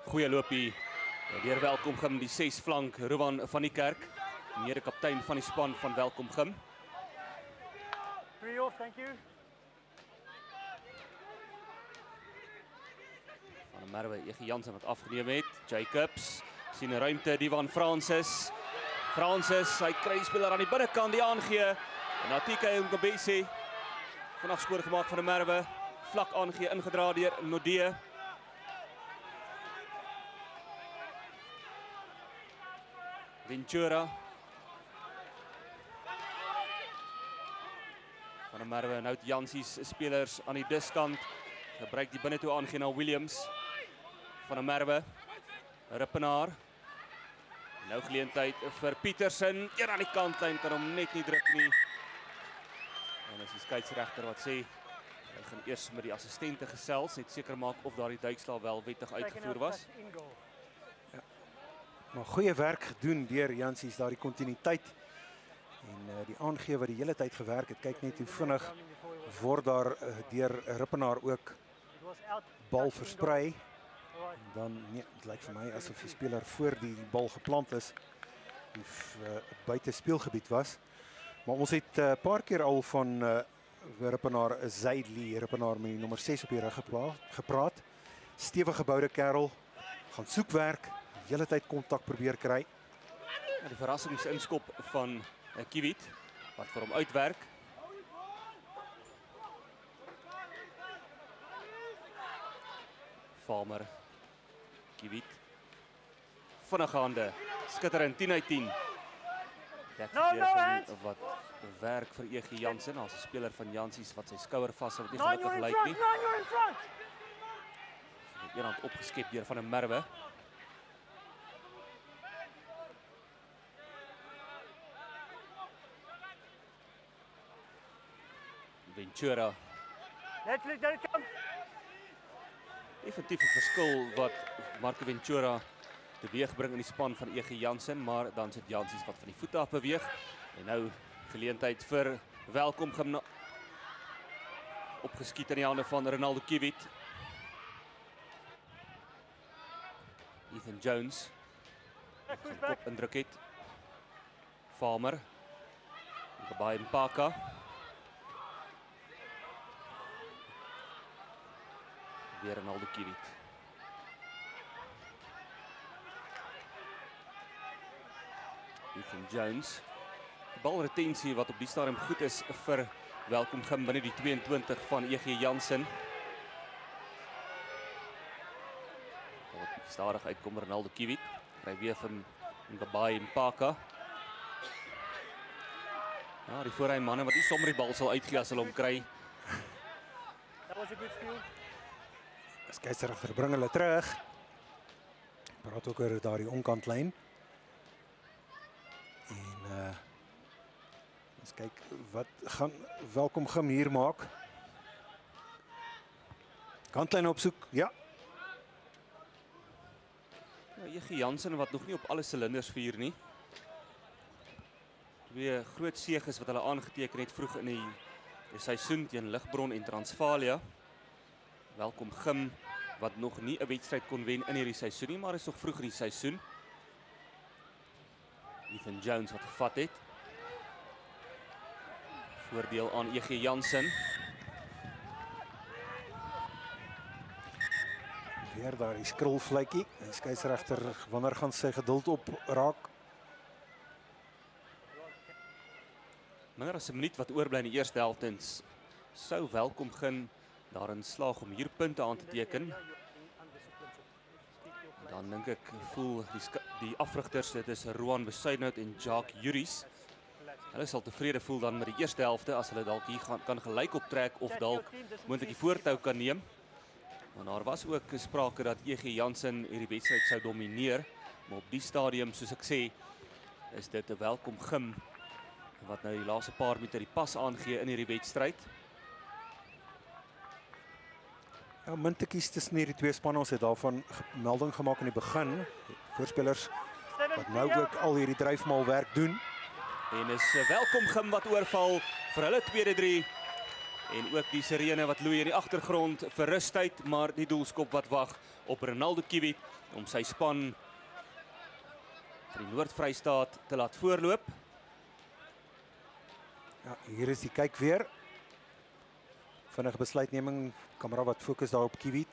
S1: Goeie loopie deur Welkom Gim, die 6 flank Rowan van die Kerk, mede-kaptein van die span van Welkom Gim.
S3: 3 off, thank you.
S1: Van der Merwe, E.G. Jansen wat afgeneem het. Jacobs sien 'n ruimte, Divan Francis. Francis, hy kry die speler aan die binnekant die aangee. En Atike Ngobese vandag skoor gemaak van der Merwe. Vlak aangee ingedra deur Nodee. Ventura. Van der Merwe, nou het Jansies spelers aan die diskant. Gebruik die binne toe aangee na Williams. Van der Merwe. Rippenaar. Nou geleentheid vir Petersen. Een aan die kantlyn, kan hom net nie druk nie. En as die skeieregter wat sê, hy gaan eers met die assistente gesels, net seker maak of daardie duikslaag wel wettig uitgevoer was.
S3: In goal.
S2: Maar goeie werk gedoen deur Jansies, daardie kontinuïteit en die aangee wat die hele tyd gewerk het. Kyk net hoe vinnig word daar deur Rippenaar ook
S3: It was out.
S2: bal
S3: touch in
S2: versprei.
S3: goal. Alright.
S2: Dan nee, dit lyk vir my asof die speler voor die bal geplant is of buite speelgebied was. Maar ons het 'n paar keer al van Rippenaar, Jadely Rippenaar met die nommer 6 op die rug gepraat. Stewige geboude kerel, gaan soek werk, die hele tyd kontak probeer kry.
S1: Ja, die verrassingsinskop van Kiewit wat vir hom uitwerk. Farmer, Kiewit. Vinnige hande, skitterend 10/10.
S3: No hands.
S1: Wat werk vir E.G. Jansen as 'n speler van Jansies wat sy skouer vashou wat nie
S3: Nine,
S1: gelukkig
S3: you're in
S1: lyk
S3: front.
S1: nie.
S3: Nine, you're in front.
S1: Een hand opgeskep deur Van der Merwe. Ventura.
S3: Let it come.
S1: Definitief 'n verskil wat Marco Ventura teweegbring in die span van E.G. Jansen, maar dan sit Jansies wat van die voete af beweeg. En nou geleentheid vir Welkom Gim opgeskiet in die hande van Ronaldo Kiewit. Ethan Jones
S3: Back, push
S1: gaan
S3: back.
S1: kop indruk het. Farmer. Kabai Mpaka. Weer Ronaldo Kiewit. Ethan Jones. Die balretensie wat op die stadium goed is vir welkom Gim binne die 22 van EG Jansen. Wat stadig uitkom Ronaldo Kiewit. Kry weer van Ngabai en Paka. Ja, die voorheen manne wat nie sommer die bal sal uitgee as hulle hom kry.
S3: That was a good steal.
S2: Skeieregter bring hulle terug. Praat ook oor daardie onkantlyn. En ons kyk wat gaan welkom Gim hier maak. Kantlyn opsoek. Ja.
S1: EG Jansen wat nog nie op alle silinders vuur nie. Twee groot seëges wat hulle aangeteken het vroeg in die seisoen teen Ligbron en Transvaalia. Welkom Gim wat nog nie 'n wedstryd kon wen in hierdie seisoen nie, maar is nog vroeg in die seisoen. Ethan Jones wat gevat het. Voordeel aan EG Jansen.
S2: Weer daar die skrilvletjie. Die skeieregter wanneer gaan sy geduld op raak.
S1: Minder as 'n minuut wat oorbly in die eerste helfte en sou welkom Gim daarin slaag om hier punte aan te teken. Dan dink ek voel die afrigters, dit is Roan Besuidnout en Jacques Juris. Hulle sal tevrede voel dan met die eerste helfte as hulle dalk hier kan gelyk optrek of dalk moontlik die voortou kan neem. Want daar was ook sprake dat EG Jansen hierdie wedstryd sou domineer, maar op die stadium soos ek sê, is dit 'n welkom Gim wat nou die laaste paar minute die pas aangee in hierdie wedstryd.
S2: Ja, muntetjies tussen hierdie twee spanne, ons het daarvan melding gemaak in die begin. Voorspelers wat nou ook al hierdie dryfmaalwerk doen.
S1: En is welkom Gim wat oorval vir hulle tweede 3. En ook die sirene wat loei in die agtergrond vir rustyd, maar die doelskop wat wag op Ronaldo Kiewit om sy span vir die Noord-Vrystaat te laat voorloop.
S2: Ja, hier is die kyk weer. Vinnige besluitneming, kamera wat fokus daar op Kiewit.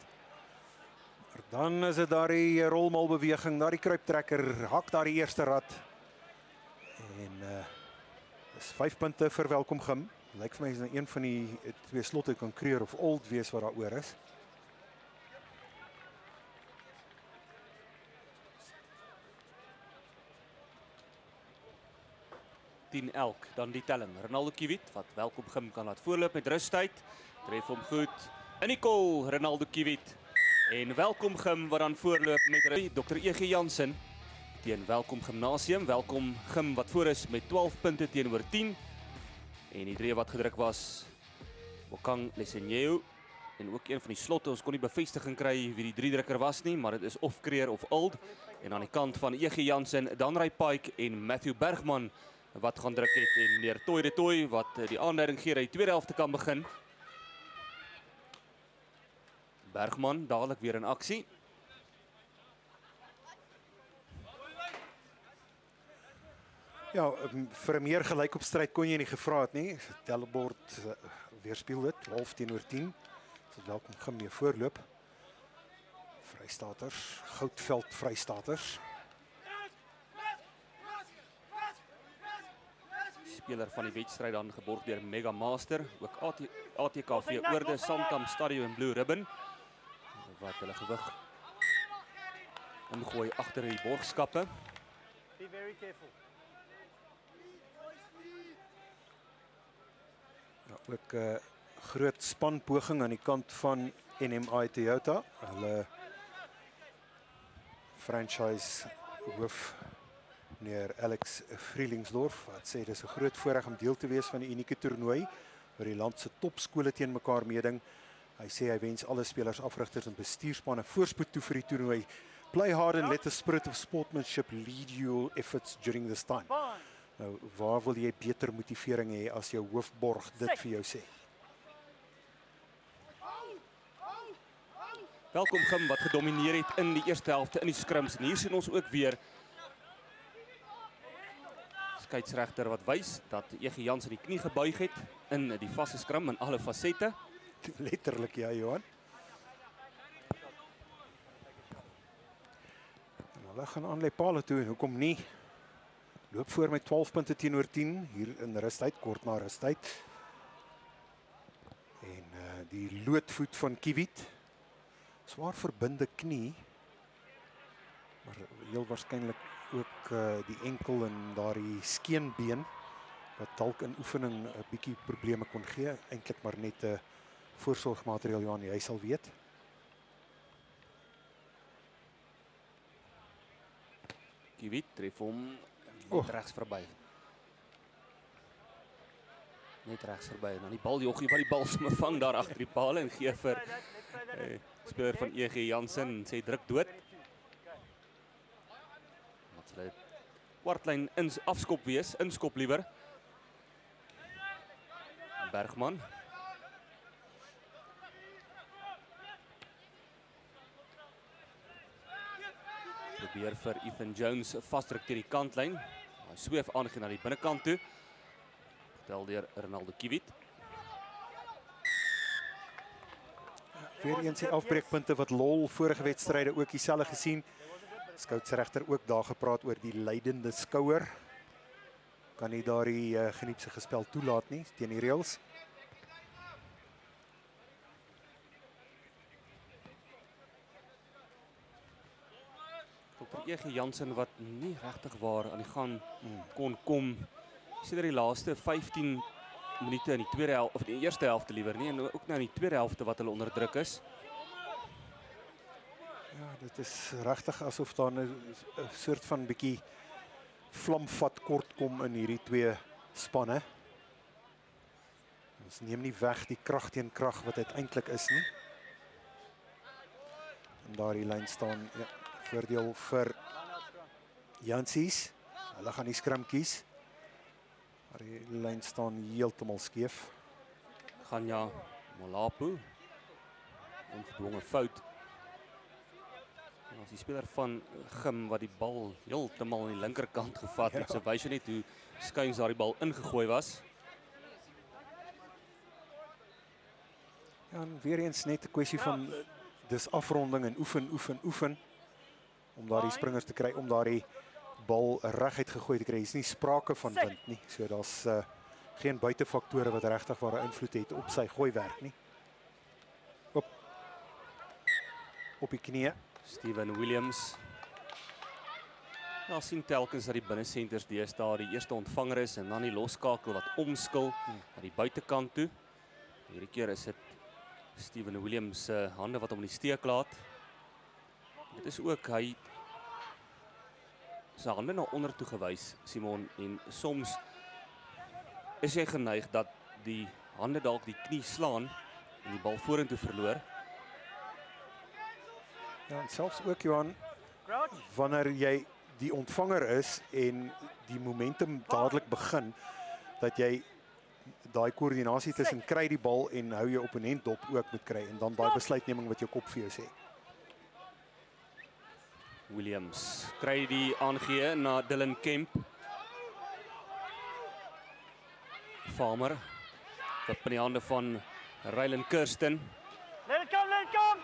S2: Maar dan is dit daar die rolmalbeweging, daar die kruiptrekker, hak daar die eerste rad. En is 5 punte vir welkom Gim. Lyk vir my is een van die twee slotte kan Kreur of Old wees wat daar oor is.
S1: Elk, dan die telling. Ronaldo Kiewit wat welkom Gim kan laat voorloop met rustyd. Tref hom goed. In die goal Ronaldo Kiewit. En welkom Gim wat dan voorloop met Dr. EG Jansen teen Welkom Gimnasium. Welkom Gim wat voor is met 12 punte teenoor 10. En die 3 wat gedruk was Bokang Lesenyeo. En ook een van die slotte, ons kon nie bevestiging kry wie die 3-drukker was nie, maar dit is of Kreur of Old. En aan die kant van EG Jansen, Danray Pike en Matthew Bergman wat gaan druk het en meneer Toy de Toy wat die aanduiding gee dat die tweede helfte kan begin. Bergman dadelik weer in aksie.
S2: Ja, vir 'n meer gelykopstryd kon jy nie gevra het nie. Tellebord weerspieël dit 12 teenoor 10. So welkom Gim mee voorloop. Vrystaters, Goudveld Vrystaters.
S1: Speler van die wedstryd dan geborg deur Mega Master, ook ATKV Oorde, Santam Stadium en Blue Ribbon wat hulle gewig ingooi agter die borgskappe.
S3: Be very careful.
S2: Ja, ook groot spanpoging aan die kant van NMI Toyota. Hulle franchise hoof meneer Alex Vrielingsdorf wat sê dis 'n groot voorreg om deel te wees van die unieke toernooi waar die land se topskole teen mekaar meeding. Hy sê hy wens alle spelers, afrigters en bestuurspanne voorspoed toe vir die toernooi. Play hard and let the spirit of sportsmanship lead your efforts during this time. Nou, waar wil jy beter motivering hê as jou hoofborg dit vir jou sê?
S1: Welkom Gim wat gedomineer het in die eerste helfte in die scrims. En hier sien ons ook weer skeieregter wat wys dat EG Jansen die knie gebuig het in die vaste scrum in alle fasette.
S2: Letterlik ja, Johan. En hulle gaan aan Lepale toe en hoekom nie? Loop voor met 12 punte teenoor 10 hier in rustyd, kort na rustyd. Die loodvoet van Kiewit. Swaar verbinde knie. Maar heel waarskynlik ook die enkel en daardie skeenbeen wat dalk in oefening 'n bietjie probleme kon gee. Eintlik maar net 'n voorsorgmateriaal, Johan, jy sal weet.
S1: Kiewit tref hom
S2: Oh.
S1: net regs verby. Net regs verby. En dan die bal joggie wat die bal sommer vang daar agter die paal en gee vir speler van EG Jansen en sê druk dood. Wat sal dit kwartlyn afskop wees, inskop liewer. Bergman. Probeer vir Ethan Jones vasdruk teen die kantlyn. Hy sweef aangaan na die binnekant toe. Tel deur Ronaldo Kiewit.
S2: Weer eens die afbreekpunte wat lol vorige wedstryde ook dieselfde gesien. Skoutsregter ook daar gepraat oor die lydende skouer. Kan nie daardie geniepse gespel toelaat nie teen die reëls.
S1: Dr. EG Jansen wat nie regtig waar aan die gang kon kom. Sedert die laaste 15 minute in die tweede helfte of die eerste helfte liewer nie en ook nou in die tweede helfte wat hulle onder druk is.
S2: Ja, dit is regtig asof daar 'n soort van bietjie vlamvat kort kom in hierdie twee spanne. Ons neem nie weg die krag teen krag wat dit eintlik is nie. En daardie lyn staan ja, voordeel vir Jansies. Hulle gaan die skrim kies. Maar die lyn staan heeltemal skeef.
S1: Ganya Malapu. Ongedwonge fout. En as die speler van Gim wat die bal heeltemal aan die linkerkant gevat het, so wys jy net hoe skuins daardie bal ingegooi was.
S2: Ja, en weer eens net 'n kwessie van dis afronding en oefen om daardie springers te kry, om daardie bal reguit gegooi te kry. Is nie sprake van wind nie. So daar's geen buitefaktore wat regtig ware invloed het op sy gooiwerk nie. Op die knie.
S1: Steven Williams. Nou sien telkens dat die binnesenters deesdae die eerste ontvanger is en dan die loskakel wat omskil na die buitekant toe. Hierdie keer is dit Steven Williams se hande wat hom in die steek laat. Dit is ook hy sy hande na onder toe gewys, Simon, en soms is jy geneig dat die hande dalk die knie slaan en die bal vorentoe verloor.
S2: Ja, en selfs ook Johan, wanneer jy die ontvanger is en die momentum dadelik begin, dat jy daai koördinasie tussen kry die bal en hou jou opponent dop ook moet kry en dan daai besluitneming wat jou kop vir jou sê.
S1: Williams kry die aangee na Dylan Kemp. Farmer op in die hande van Rylan Kirsten.
S3: Let it come!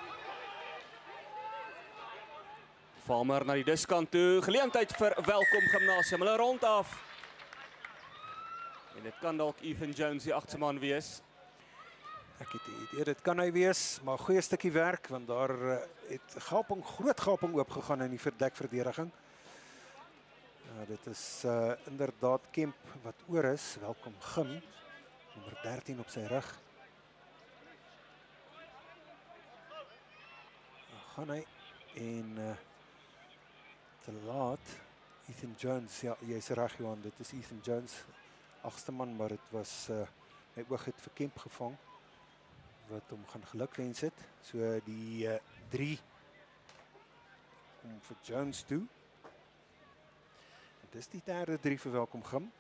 S1: Farmer na die diskant toe. Geleentheid vir Welkom Gimnasium. Hulle rond af. En dit kan dalk Ethan Jones die agterste man wees.
S2: Ek het die idee dit kan hy wees, maar goeie stukkie werk want daar het groot gaping oopgegaan in die verdekverdediging. Ja, dit is inderdaad Kemp wat oor is. Welkom Gim, nommer 13 op sy rug. Gaan hy en te laat. Ethan Jones, ja, jy's reg Johan, dit is Ethan Jones, agste man, maar dit was my oog het vir Kemp gevang wat hom gaan gelukwens het. So die 3 kom vir Jones toe. Dit is die derde 3 vir Welkom Gim.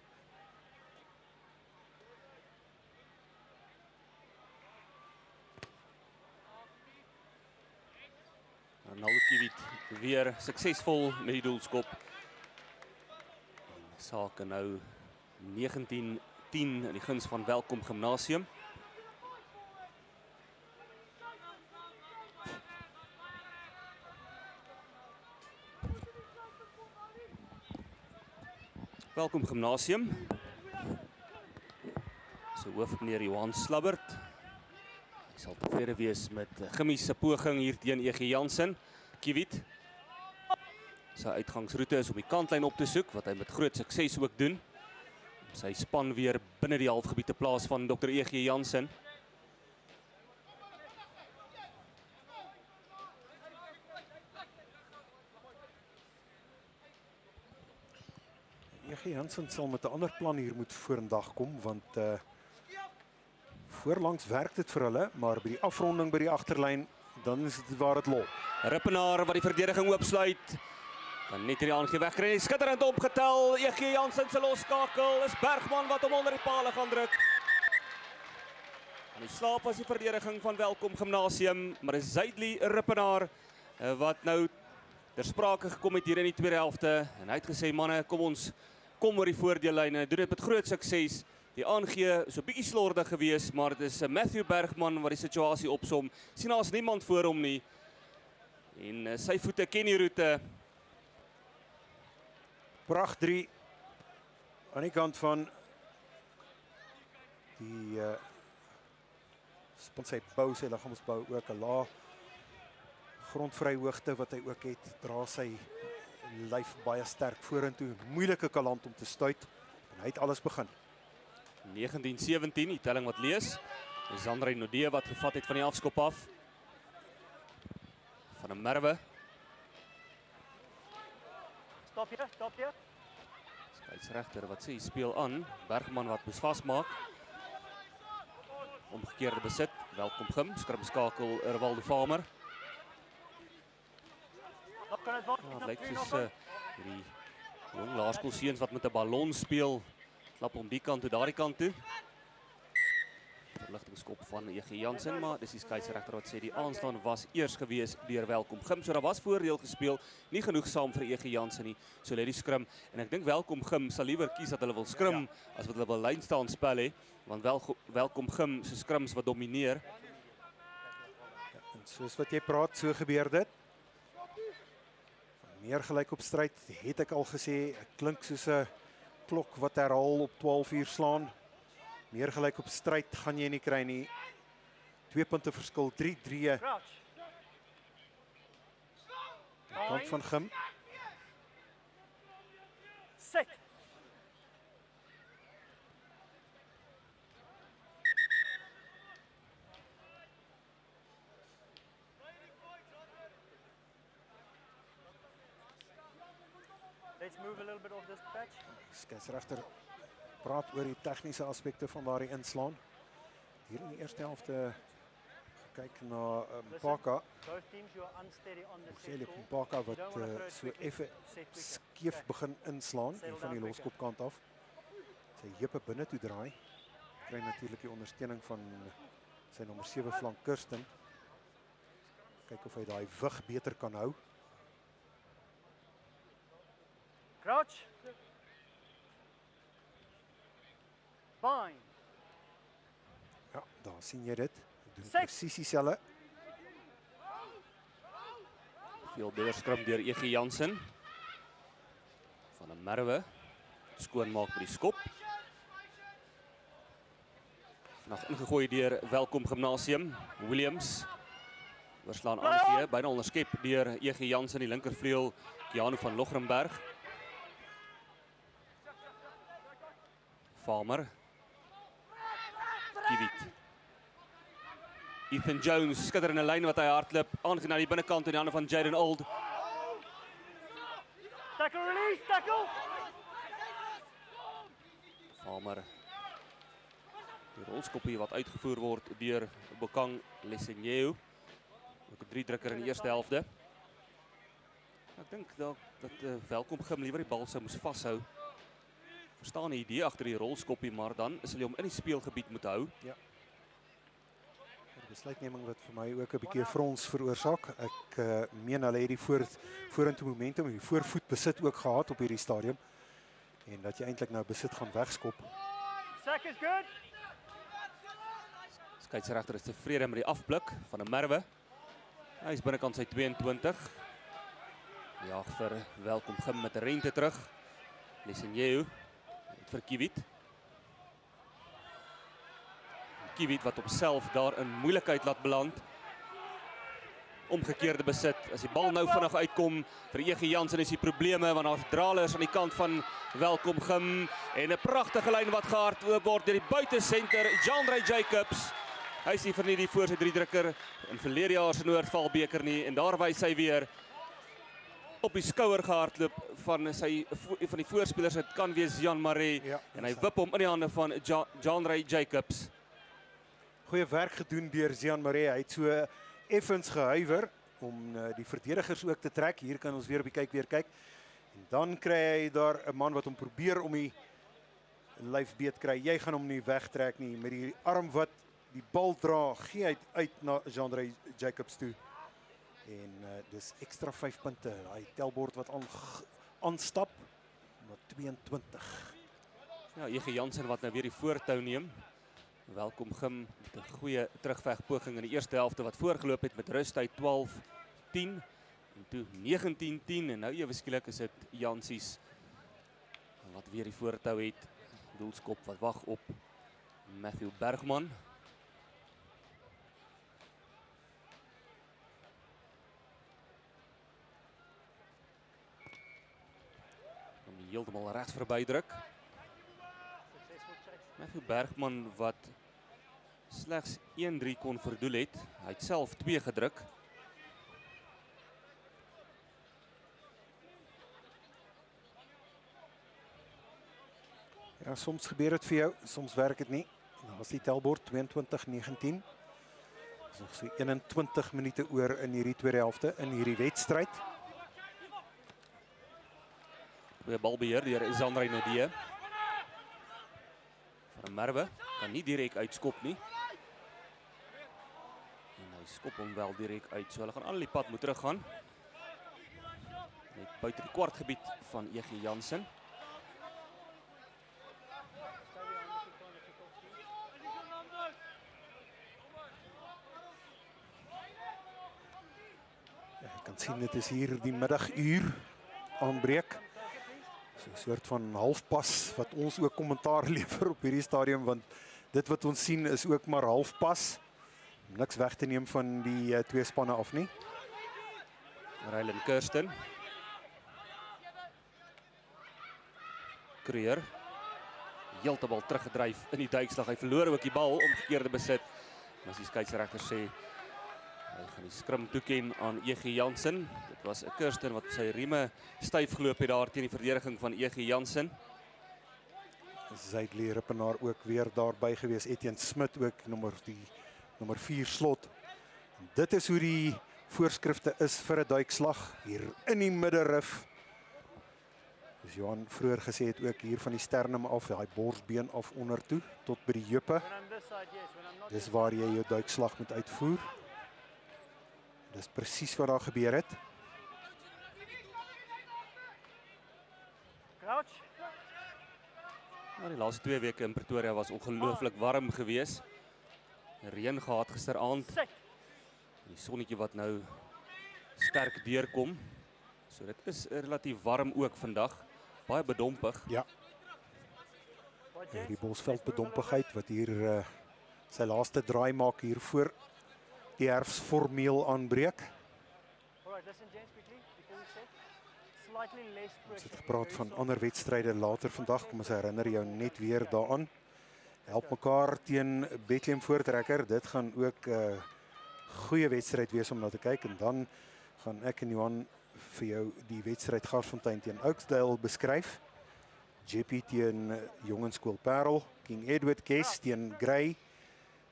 S1: Ronaldo Kiewit weer suksesvol met die doelskop. En sake nou 19-10 in die guns van Welkom Gimnasium. Welkom Gimnasium. So hoof meneer Johan Slabbert. Hy Sal tevrede wees met Gimmy se poging hier teen EG Jansen. Kiewit. Sy uitgangsroete is om die kantlyn op te soek, wat hy met groot sukses ook doen. Sy span weer binne die halfgebied te plaas van Dr. EG Jansen.
S2: EG Jansen sal met 'n ander plan hier moet vorendag kom, want voorlangs werk dit vir hulle, maar by die afronding by die agterlyn, dan is dit waar dit loop.
S1: Rippenaar wat die verdediging oopsluit. Kan net hierdie aangee wegkry. Skitterend opgetel. EG Jansen se loskakel. Is Bergman wat hom onder die pale gaan druk. En die slaap was die verdediging van Welkom Gimnasium, maar is Zuidli Rippenaar wat nou ter sprake gekom het hier in die tweede helfte. En hy het gesê, manne, kom oor die voordeellyne. Doen dit met groot sukses. Die aangee is 'n bietjie slordig gewees, maar dit is Matthew Bergman wat die situasie opsom. Sien daar's niemand voor hom nie. En sy voete ken die roete.
S2: Pracht 3 aan die kant van die span sy bou, sy liggaamsbou ook 'n lae grondvryhoogte wat hy ook het, dra sy lyf baie sterk vorentoe, moeilike kaland om te stuit en hy het alles begin.
S1: 19-17, die telling wat lees. Zandre Nodee wat gevat het van die afskop af. Van 'n Merwe.
S3: Stop hier.
S1: Skeieregter wat sê, speel aan. Bergman wat moes vasmaak. Omgekeerde besit. Welkom Gim. Skrimskakel Erwaldo Farmer. Het lyk soos hierdie jong laerskoolseuns wat met 'n ballon speel. Klap om die kant toe, daardie kant toe. Verligtingskop van EG Jansen, maar dis die skeieregter wat sê die aanstaan was eers gewees deur Welkom Gim. So daar was voordeel gespeel, nie genoegsaam vir EG Jansen nie. So lê die skrim en ek dink Welkom Gim sal liewer kies dat hulle wil skrim as wat hulle wil lyn staan spel hê, want Welkom Gim se skrims wat domineer.
S2: Ja, en soos wat jy praat, so gebeur dit. Meer gelyk op stryd, het ek al gesê, ek klink soos 'n klok wat herhaal op 12 uur slaan. Meer gelyk op stryd gaan jy nie kry nie. 2 punte verskil, 3-3. Kant van Gim.
S3: Set. Let's move a little bit off this patch.
S2: Skeieregter praat oor die tegniese aspekte van daardie inslaan. Hier in die eerste helfte kyk na Mpaka.
S3: Both teams you are unsteady on the set
S2: Sê
S3: ball.
S2: Mpaka
S3: You
S2: wat
S3: don't wanna throw it
S2: so
S3: quickly,
S2: effe
S3: set quicker.
S2: skeef
S3: Back.
S2: begin inslaan
S3: Sail
S2: en van die
S3: down
S2: loskopkant af. Sy heupe binne toe draai. Kry natuurlik die ondersteuning van sy nommer 7 flank Kirsten. Kyk of hy daai wig beter kan hou.
S3: Crouch. Bind.
S2: Ja, daar sien jy dit. Doen
S3: Set.
S2: presies dieselfde.
S1: Veel beter skrim deur EG Jansen. Van 'n Merwe. Skoonmaak by die skop. Vandag ingegooi deur Welkom Gimnasium. Williams. Oorslaan aangee, byna onderskep deur EG Jansen, die linkervleuel Keanu van Logrenberg. Farmer. Kiewit. Ethan Jones, skitterende lyn wat hy hardloop, aangee na die binnekant in die hande van Jaden Old.
S3: Tackle release, tackle.
S1: Farmer. Die rolskoppie wat uitgevoer word deur Bokang Lesenyeu. Ook 'n 3-drukker in die eerste helfte. Ek dink dat Welkom Gim liewer die bal sou moes vashou. Verstaan die idee agter die rolskoppie, maar dan is hulle hom in die speelgebied moet hou.
S2: Ja. Die besluitneming wat vir my ook 'n bietjie frons veroorsaak. Ek meen hulle het die vorentoe momentum, die voorvoet besit ook gehad op hierdie stadium. En dat jy eintlik nou besit gaan wegskop.
S3: Sack is good.
S1: Skeieregter is tevrede met die afblik van 'n Merwe. Hy is binnekant sy 22. Jaag vir Welkom Gim met 'n rente terug. Lesenyeu vir Kiewit. Kiewiet wat homself daar in moeilikheid laat beland. Omgekeerde besit. As die bal nou vinnig uitkom vir E.G. Jansen is die probleme want daar's dralers aan die kant van Welkom Gim en 'n pragtige lyn wat gehardloop word deur die buitesenter Jandre Jacobs. Hy is nie vir nie die voorste 3-drukker in verlede jaar se Noordvalbeker nie en daar wys hy weer op die skouer gehardloop van die voorspelers. Dit kan wees Jan Maree en hy wip hom in die hande van Jandre Jacobs.
S2: Goeie werk gedoen deur Jean Maree. Hy het so effens gehuiwer om die verdedigers ook te trek. Hier kan ons weer kyk. En dan kry hy daar 'n man wat hom probeer om die lyf beet kry. Jy gaan hom nie wegtrek nie met die arm wat die bal dra. Gee hy uit na Jandre Jacobs toe. En dis extra 5 punte. Hy telbord wat aanstap na 22.
S1: Ja, E.G. Jansen wat nou weer die voortou neem. Welkom Gim met 'n goeie terugvegpoging in die eerste helfte wat voorgeloop het met rustyd 12-10 en toe 19-10 en nou ewe skielik is dit Jansies wat weer die voortou het. Doelskop wat wag op Matthew Bergman. Om heeltemal regs verby druk. Matthew Bergman wat slegs 1-3 kon verdoel het. Hy het self 2 gedruk.
S2: Ja, soms gebeur dit vir jou, soms werk dit nie. Nou is die telbord 22-19. Dis nog so 21 minute oor in hierdie tweede helfte in hierdie wedstryd.
S1: Goeie balbeheer deur Zandrey Nodee. Van Merwe kan nie direk uitskop nie. En hy skop hom wel direk uit. So hulle gaan al die pad moet teruggaan. Net buite die kwartgebied van E.G. Jansen.
S2: Ja, jy kan sien dit is hier die middaguur aanbreek. So 'n soort van halfpas wat ons ook kommentaar lewer op hierdie stadium want dit wat ons sien is ook maar halfpas. Niks weg te neem van die twee spanne af nie.
S1: Rylan Kirsten. Creer. Heeltemal teruggedryf in die duikslag. Hy verloor ook die bal, omgekeerde besit. En as die skeieregter sê hy gaan die skrim toeken aan E.G. Jansen. Dit was 'n Kirsten wat sy rieme styf geloop het daar teen die verdediging van E.G. Jansen.
S2: Zuidlee Rippenaar ook weer daarby gewees. Etienne Smit ook nommer 4 slot. En dit is hoe die voorskrifte is vir 'n duikslag hier in die middelrif. Dus Johan vroeër gesê het ook hier van die sternum af, daai borsbeen af onder toe tot by die heupe. Dis waar jy jou duikslag moet uitvoer. Dis presies wat daar gebeur het.
S3: Crouch.
S1: Nou, die laaste 2 weke in Pretoria was ongelooflik warm gewees. Reën gehad gisteraand. Die sonnetjie wat nou sterk deurkom. So dit is relatief warm ook vandag. Baie bedompig.
S2: Ja. Die Bosveld-bedompigheid wat hier sy laaste draai maak hier voor die herfsformeel aanbreek. Ons het gepraat van ander wedstryde later vandag. Kom ons herinner jou net weer daaraan. Help mekaar teen Bethlehem Voortrekker. Dit gaan ook 'n goeie wedstryd wees om na te kyk. En dan gaan ek en Johan vir jou die wedstryd Garsfontein teen Oakdale beskryf. JP teen Jongenskool Parel. King Edward Kes teen Grey.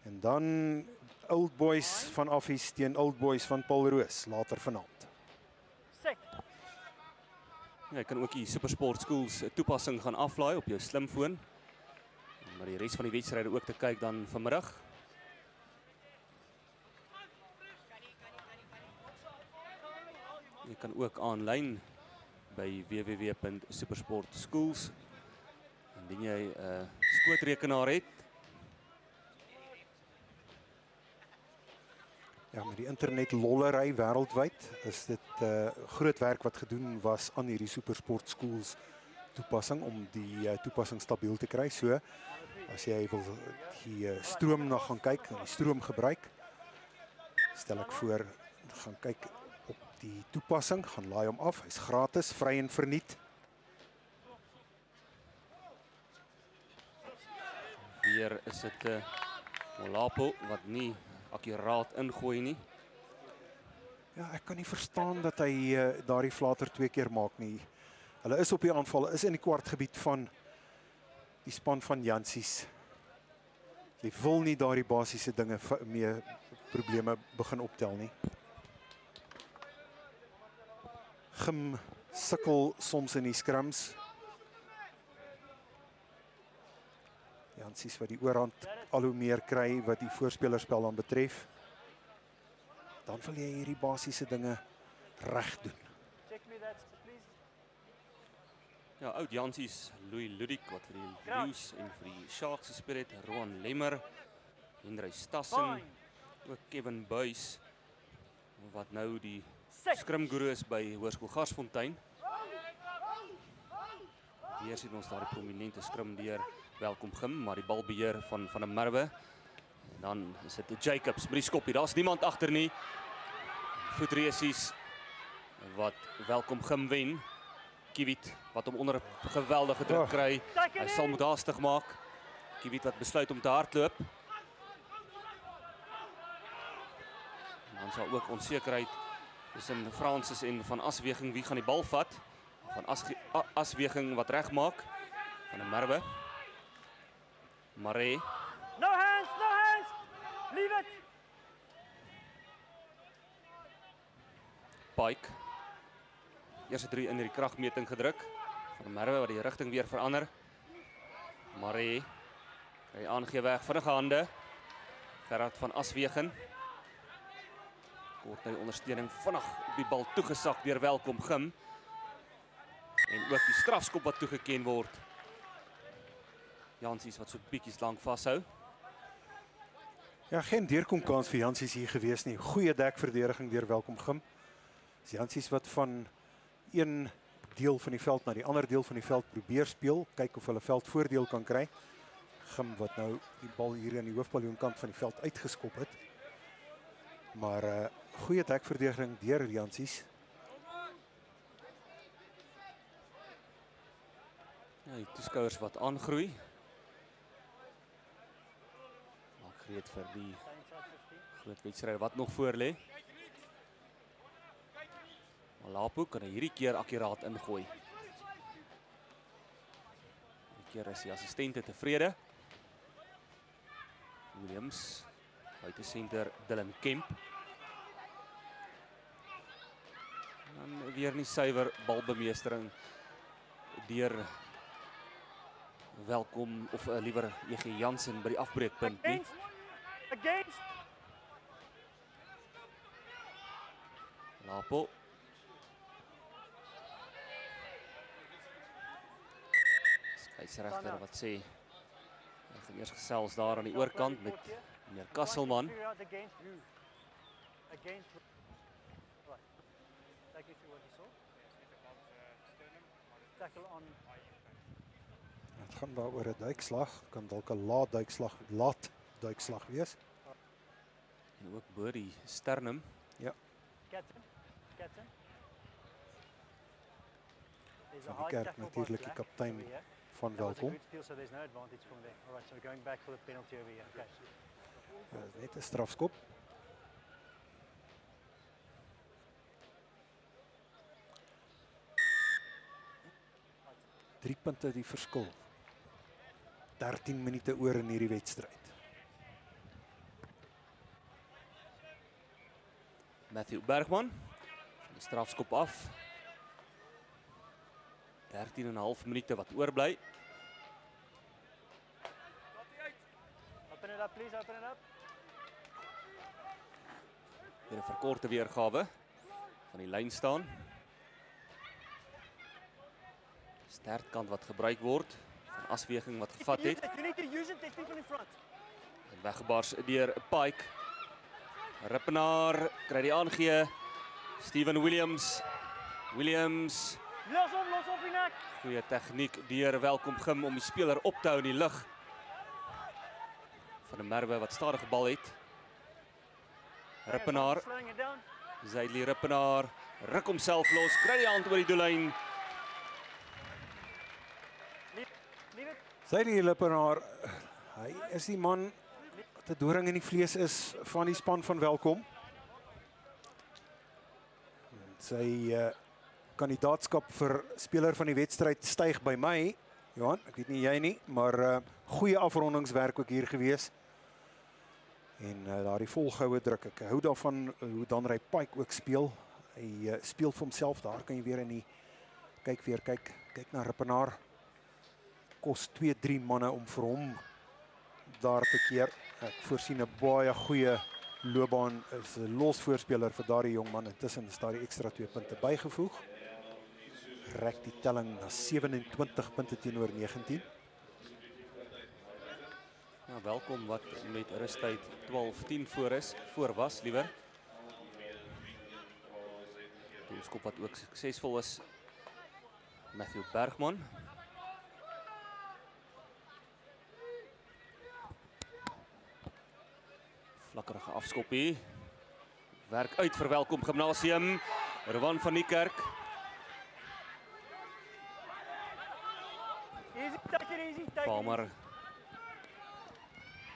S2: En dan Old Boys van Affies teen Old Boys van Paul Roos later vanaand.
S1: Ja, jy kan ook die Supersport Schools toepassing gaan aflaai op jou slimfoon. Maar die res van die wedstryde ook te kyk dan vanmiddag. Jy kan ook aanlyn by www.supersportschools. Indien jy 'n skootrekenaar het.
S2: Ja, met die internet lollery wêreldwyd is dit groot werk wat gedoen was aan hierdie Supersport Schools toepassing om die toepassing stabiel te kry. So As jy wil die stroom nog gaan kyk en die stroom gebruik, stel ek voor, gaan kyk op die toepassing, gaan laai hom af, hy's gratis, vry en verniet.
S1: Weer is dit Molapo wat nie akkuraat ingooi nie.
S2: Ja, ek kan nie verstaan dat hy daardie flater 2 keer maak nie. Hulle is op die aanval, is in die kwartgebied van die span van Jansies. Jy wil nie daardie basiese dinge mee probleme begin optel nie. Gim sukkel soms in die scrums. Jansies wat die oorhand al hoe meer kry wat die voorspelerspel dan betref. Dan wil jy hierdie basiese dinge reg doen.
S3: Check me that, please.
S1: Ja, oud Jansies, Louis Ludik wat vir die Blues en vir die Sharks gespeel het, Roan Lemmer, Hendry Stassen, ook Kevin Buys wat nou die skrimguru is by Hoërskool Garsfontein. Weer sien ons daar die prominente skrim deur Welkom Gim, maar die balbeheer van der Merwe. En dan is dit Jacobs met die skoppie. Daar's niemand agter nie. Voetresies wat Welkom Gim wen. Kiewiet wat hom onder 'n geweldige druk kry. Hy sal moet haastig maak. Kiewiet wat besluit om te hardloop. En dan sal ook onsekerheid tussen Francis en Van Asweging wie gaan die bal vat. Van Asweging wat regmaak van der Merwe. Maree.
S3: No hands, no hands. Leave it.
S1: Pike. Eerste 3 in die kragmeting gedruk. Van der Merwe wat die rigting weer verander. Maree. Hy aangee weg vinnige hande. Gerard van Aswegen. Kort nou ondersteuning vinnig op die bal toegesak deur Welkom Gim. En ook die strafskop wat toegeken word. Jansies wat so bietjies lank vashou.
S2: Ja, geen deurkomkans vir Jansies hier gewees nie. Goeie dekverdediging deur Welkom Gim. Jansies wat van een deel van die veld na die ander deel van die veld probeer speel, kyk of hulle veldvoordeel kan kry. Gim wat nou die bal hier aan die hoofpaljoenkant van die veld uitgeskop het. Maar goeie dekverdediging deur Jansies.
S1: Ja, die toeskouers wat aangroei. Maak gereed vir die groot wedstryd wat nog voor lê. Molapo kan hierdie keer akkuraat ingooi. Hierdie keer is die assistente tevrede. Williams, buitesenter Dylan Kemp. Dan weer nie suiwer balbemeestering deur Welkom of liewer EG Jansen by die afbreekpunt nie.
S3: Against.
S1: Lapo. Skeieregter wat sê hy gaan eers gesels daar aan die oorkant met meneer Kasselman.
S3: Against who? Against. Right. Take me through what you saw. Tackle on.
S2: Het gaan daar oor 'n duikslag, kan dalk 'n laat duikslag wees.
S1: En ook bo die sternum.
S2: Ja.
S3: Captain. There's a
S2: Van die
S3: high
S2: Kerk
S3: tackle by
S2: natuurlik die
S3: Black
S2: kaptein
S3: over here.
S2: van
S3: That was a
S2: Welkom.
S3: good steal, so there's no advantage from there. All right, so we're going back for the penalty over here. Okay.
S2: Net 'n strafskop. Drie punte die verskil. 13 minute oor in hierdie wedstryd.
S1: Matthew Bergman van die strafskop af. 13,5 minute wat oorbly.
S3: Open it up, please. Open it up.
S1: Weer 'n verkorte weergawe van die lyn staan. Stertkant wat gebruik word. Van Asweging wat gevat het.
S3: You need to use it. There's people in front.
S1: En weggebars deur Pike. Rippenaar kry die aangee. Steven Williams.
S3: Los op, Pinak.
S1: Goeie tegniek deur Welkom Gim om die speler op te hou in die lug. van der Merwe wat stadige bal het. Rippenaar,
S3: Slowing it down.
S1: Zuidlie Rippenaar, ruk homself los, kry die hand oor die doellyn.
S3: Leave it.
S2: Zuidlie Rippenaar, hy is die man wat 'n doring in die vlees is van die span van Welkom. Sy kandidaatskap vir speler van die wedstryd styg by my. Johan, ek weet nie jy nie, maar goeie afrondingswerk ook hier gewees. En daardie volgehoue druk. Ek hou daarvan hoe Danry Pike ook speel. Hy speel vir homself. Daar kan jy weer in die kyk na Rippenaar. Kos 2-3 manne om vir hom daar te keer. Ek voorsien 'n baie goeie loopbaan, is 'n losvoorspeler vir daardie jong man. Intussen is daar die ekstra 2 punte bygevoeg. Rek die telling na 27 punte teenoor 19.
S1: Ja, Welkom wat met rustyd 12-10 voor was liewer. Doelskop wat ook suksesvol is. Matthew Bergman. Vlakkerige afskoppie. Werk uit vir Welkom Gimnasium. Rowan van Niekerk.
S3: Easy, take it easy, take it
S1: Palmer.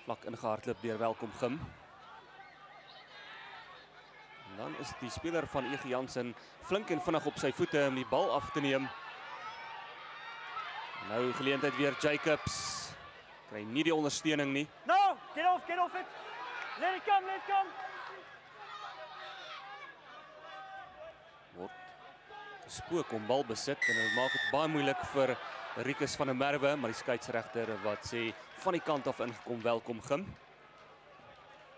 S1: Vlak ingehardloop deur Welkom Gim. En dan is die speler van EG Jansen flink en vinnig op sy voete om die bal af te neem. Nou geleentheid weer Jacobs. Kry nie die ondersteuning nie.
S3: No, get off it. Let it come, let it come.
S1: Word gespook om bal besit en dit maak dit baie moeilik vir Rikus van der Merwe, maar die skeieregter wat sê van die kant af ingekom Welkom Gim.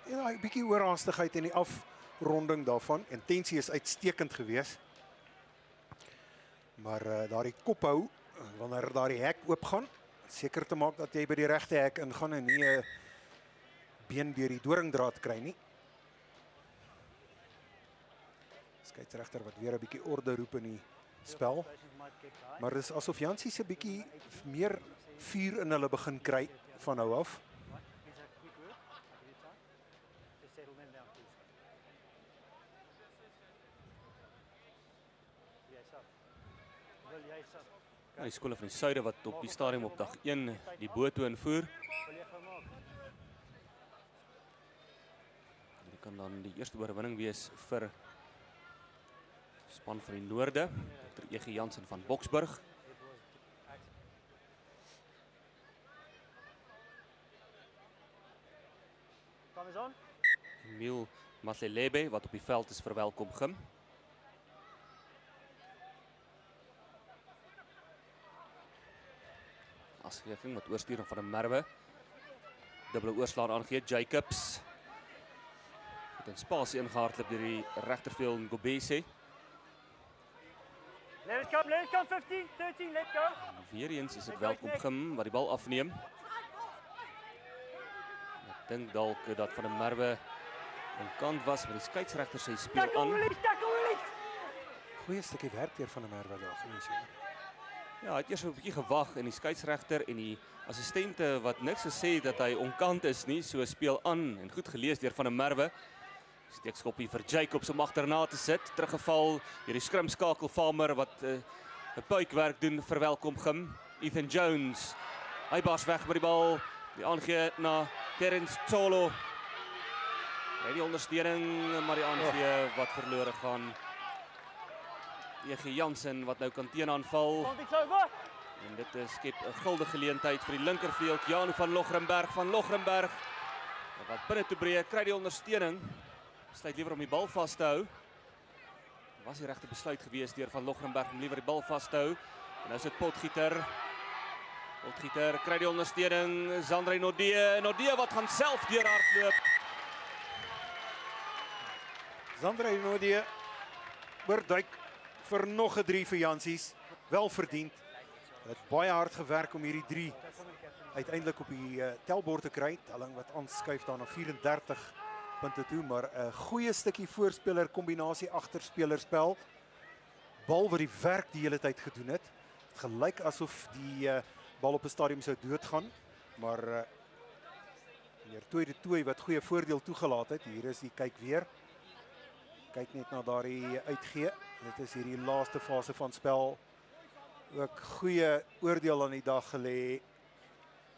S2: Ja, 'n bietjie oorhaastigheid in die afronding daarvan. Intensie is uitstekend geweest. Maar daardie kophou wanneer daardie hek oopgaan, seker te maak dat jy by die regte hek ingaan en nie 'n been deur die doringdraad kry nie. Skeieregter wat weer 'n bietjie orde roep in die spel. Maar dis asof Jansie se bietjie meer vuur in hulle begin kry van nou af.
S3: Is that quick word? Give it time. Just settle them down, please. Yes, up. Wil jy sap?
S1: Nou, die skole van die suide wat op die stadium op dag 1 die boottoon voer.
S3: Wil jy gou maak?
S1: Dit kan dan die eerste oorwinning wees vir span van die noorde, Dr. EG Jansen van Boksburg.
S3: Time is on.
S1: Emile Matlelebe wat op die veld is vir Welkom Gim. Asgeving wat oorstuur van 'n Merwe. Dubbele oorslaer aangee Jacobs. Het in spasie ingehardloop deur die regterveld Ngobese.
S3: Let it come, 50, 13, let go.
S1: Weer eens is dit Welkom Gim wat die bal afneem. Ek dink dalk dat van 'n Merwe aan kant was, maar die skeieregter sê speel
S3: Tackle
S1: aan.
S3: release.
S2: Goeie stukkie werk deur van 'n Merwe daar gewees.
S1: Ja, hy het eers 'n bietjie gewag en die skeieregter en die assistente wat niks gesê dat hy onkant is nie, so speel aan en goed gelees deur van 'n Merwe. Steekskoppie vir Jacobs om agterna te sit, teruggeval deur die skrimskakel Farmer wat 'n puikwerk doen vir Welkom Gim. Ethan Jones. Hy bars weg met die bal. Die aangee na Terence Tsolo. Kry die ondersteuning, maar die aangee wat verlore gaan. EG Jansen wat nou kan teenaanval.
S3: Contact over.
S1: En dit skep 'n gulde geleentheid vir die linkerveld. Jan van Logrenberg. Wat binne toe breek, kry die ondersteuning. Besluit liewer om die bal vas te hou. Was die regte besluit gewees deur van Logrenberg om liewer die bal vas te hou. En nou is dit Potgieter. Potgieter kry die ondersteuning. Zandre Nodee wat gaan self deurhardloop.
S2: Zandre Nodee oorduik vir nog 'n 3 vir Jansies. Wel verdiend. Hulle het baie hard gewerk om hierdie 3 uiteindelik op die telbord te kry. Telling wat aanskuif daar na 34 punte toe, maar 'n goeie stukkie voorspeler kombinasie agterspelerspel. Bal wat die werk die hele tyd gedoen het. Het gelyk asof die bal op 'n stadium sou doodgaan, maar Meneer Tooi de Tooi wat goeie voordeel toegelaat het. Hier is die kyk weer. Kyk net na daardie uitgee. Dit is hierdie laaste fase van spel. Ook goeie oordeel aan die dag gelê.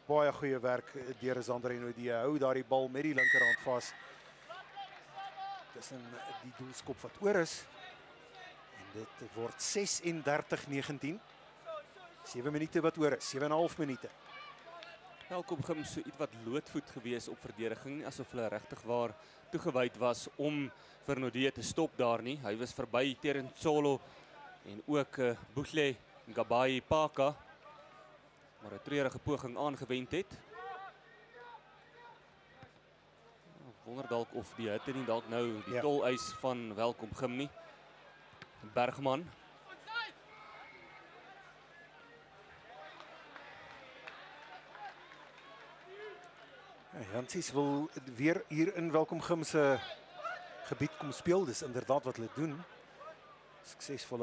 S2: Baie goeie werk deur Zander en Odie. Hou daardie bal met die linkerhand vas. Tussen die doelskop wat oor is. En dit word 36-19. 7 minute wat oor is, 7,5 minute.
S1: Welkom Gim so iets wat loodvoet gewees op verdediging, asof hulle regtig waar toegewyd was om vir Nodie te stop daar nie. Hy was verby Terence Tsolo en ook Buhle Ngabai Paka, maar 'n treurige poging aangewend het. Wonder dalk of die hitte nie dalk nou die tolhuis van Welkom Gim nie. Bergman.
S2: Jansies wil weer hier in Welkom Gim se gebied kom speel. Dis inderdaad wat hulle doen.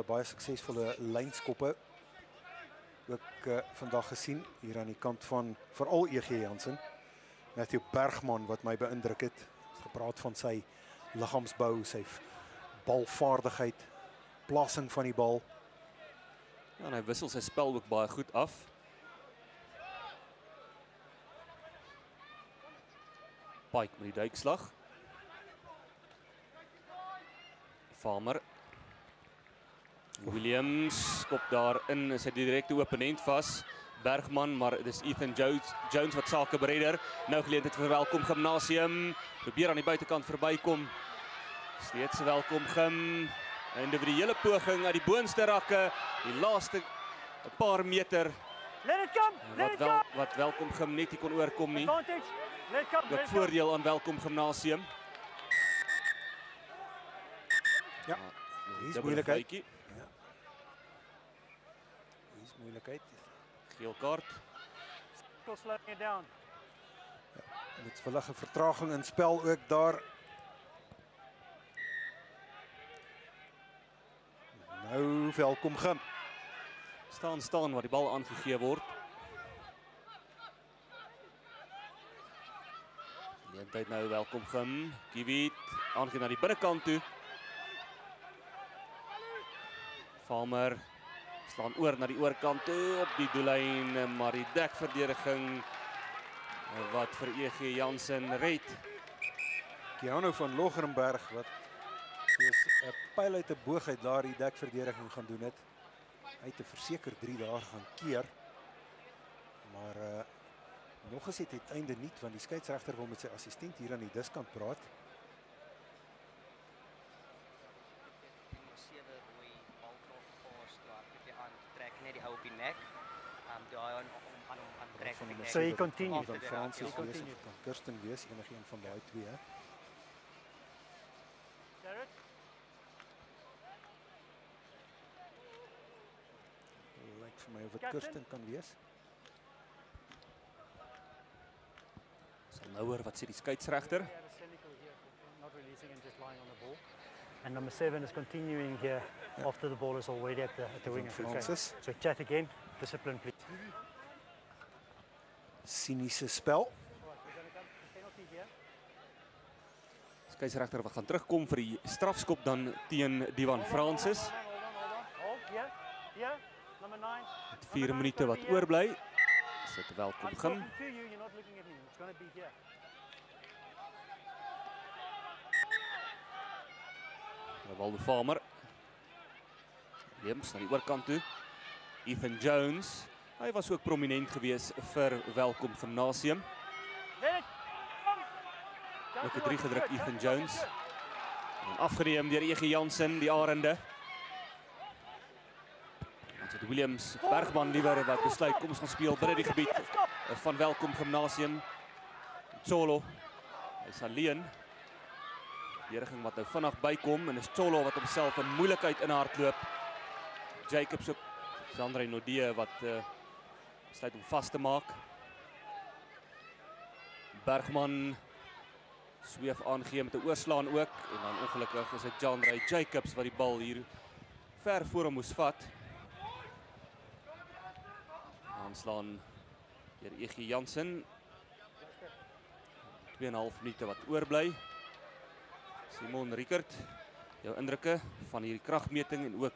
S2: Baie suksesvolle lynskoppe. Ook vandag gesien hier aan die kant van veral EG Jansen. Matthew Bergman wat my beïndruk het. Gepraat van sy liggaamsbou, sy balvaardigheid, plasing van die bal.
S1: Ja, en hy wissel sy spel ook baie goed af. Pike met die duikslag. Farmer. Williams skop daar in, is hy die direkte opponent vas. Bergman, maar dit is Ethan Jones wat sake bereder. Nou geleentheid vir Welkom Gimnasium. Probeer aan die buitekant verbykom. Steeds Welkom Gim. Individuele poging uit die boonste rakke. Die laaste 'n paar meter.
S3: Let it come! Let it come!
S1: Wat Welkom Gim net nie kon oorkom nie.
S3: Advantage! Let it come! Let
S1: Ook
S3: it come!
S1: voordeel aan Welkom Gimnasium.
S2: Ja, hier is moeilikheid. Hier is moeilikheid.
S1: Geel kaart.
S3: Still slowing it down.
S2: Met willige vertraging in spel ook daar. Nou Welkom Gim.
S1: Staan waar die bal aangegee word. Geleentheid nou Welkom Gim. Kiewit aangegee na die binnekant toe. Farmer slaan oor na die oorkant toe op die doellyn, maar die dekverdediging wat vir EG Jansen red.
S2: Keanu van Logrenberg wat dus 'n pyl uit 'n boog uit daar die dekverdediging gaan doen het. Hy het verseker 3 daar gaan keer. Maar nog gesit het einde niet, want die skeieregter wil met sy assistent hier aan die diskant praat.
S3: So he continued.
S2: Van Francis wees of kan Kirsten wees, enigeen van daai twee.
S3: Jared?
S2: Lyk vir my of dit Kirsten kan wees.
S1: Sal nou hoor wat sê die skeieregter.
S3: Not releasing and just lying on the ball. And number 7 is continuing here after the ball is already at the wing.
S2: Francis.
S3: So chat again. Discipline, please.
S2: Siniese spel.
S1: Skeieregter wat gaan terugkom vir die strafskop dan teen Diwan Francis.
S3: Yeah, number 9.
S1: 4 minute wat oorbly. Is dit Welkom Gim.
S3: You're not looking at me. It's going to be here.
S1: Waldo Farmer. Williams na die oorkant toe. Ethan Jones. Hy was ook prominent gewees vir Welkom Gimnasium. Ook 'n 3 gedruk Ethan Jones. En afgeneem deur EG Jansen, die Arende. Ons het Williams, Bergman liewer wat besluit kom ons gaan speel binne die gebied van Welkom Gimnasium. Tsolo. Hy's alleen. Verdediging wat nou vinnig bykom en is Tsolo wat homself in moeilikheid inhardloop. Jacobs ook Zander Nodie wat besluit om vas te maak. Bergman sweef aangee met 'n oorslaan ook en dan ongelukkig is dit Jandrey Jacobs wat die bal hier ver voor hom moes vat. Aanslaan deur EG Jansen. 2,5 minute wat oorbly. Simon Rickert, jou indrukke van hierdie kragmeting en ook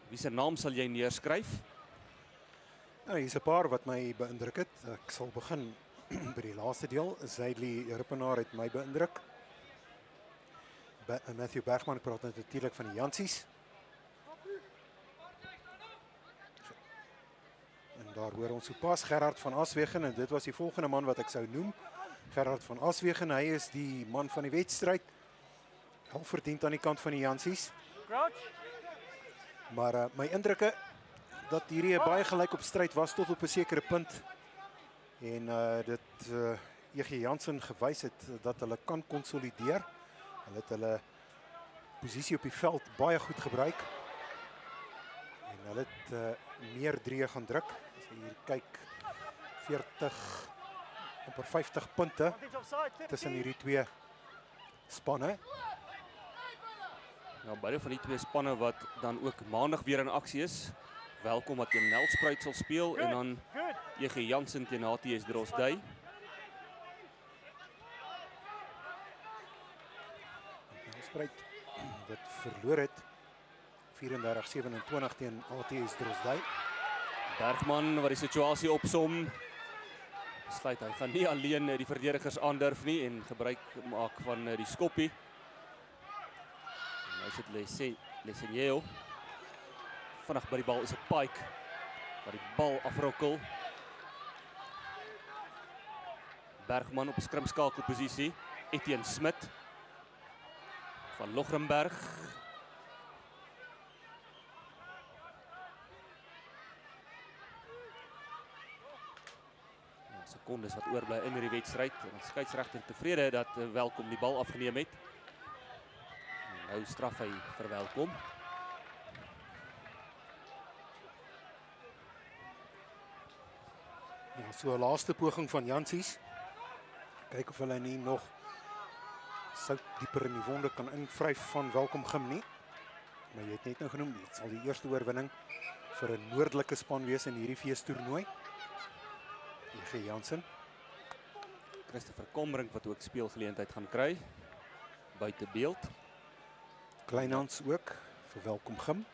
S1: wie se naam sal jy neerskryf?
S2: Nou, hier is 'n paar wat my beïndruk het. Ek sal begin by die laaste deel. Zuidlie Rippenaar het my beïndruk. Matthew Bergman praat natuurlik van die Jansies. En daar hoor ons sopas Gerard van Aswegen en dit was die volgende man wat ek sou noem. Gerard van Aswegen, hy is die man van die wedstryd. Al verdient aan die kant van die Jansies. Maar my indrukke dat hierdie 'n baie gelyk op stryd was tot op 'n sekere punt. En dit E.G. Jansen gewys het dat hulle kan konsolideer. Hulle het hulle posisie op die veld baie goed gebruik. En hulle het meer drieë gaan druk. As jy hier kyk, 40, amper 50 punte tussen hierdie twee spanne.
S1: Ja, beide van die twee spanne wat dan ook maandag weer in aksie is. Welkom wat teen Nelspruit sal speel en dan E.G. Jansen teen HTS Drosdui.
S2: Nelspruit wat verloor het 34-27 teen HTS Drosdui.
S1: Bergman wat die situasie opsom. Besluit hy gaan nie alleen die verdedigers aandurf nie en gebruik maak van die skoppie. En nou sit Lesenjeo. Vinnig by die bal is 'n Pike wat die bal afrokkel. Bergman op 'n skrimskakelposisie. Etienne Smit van Logrenberg. Sekondes wat oorbly in hierdie wedstryd. En die skeieregter tevrede dat Welkom die bal afgeneem het. En nou straf hy vir Welkom.
S2: Ja, so 'n laaste poging van Jansies. Kyk of hulle nie nog sout dieper in die wonde kan invryf van Welkom Gim nie. Maar jy het net nou genoem, dit sal die eerste oorwinning vir 'n noordelike span wees in hierdie feestoernooi. E.G. Jansen.
S1: Christopher Kombrink wat ook speelgeleentheid gaan kry. Buite beeld.
S2: Kleinhans ook vir Welkom Gim.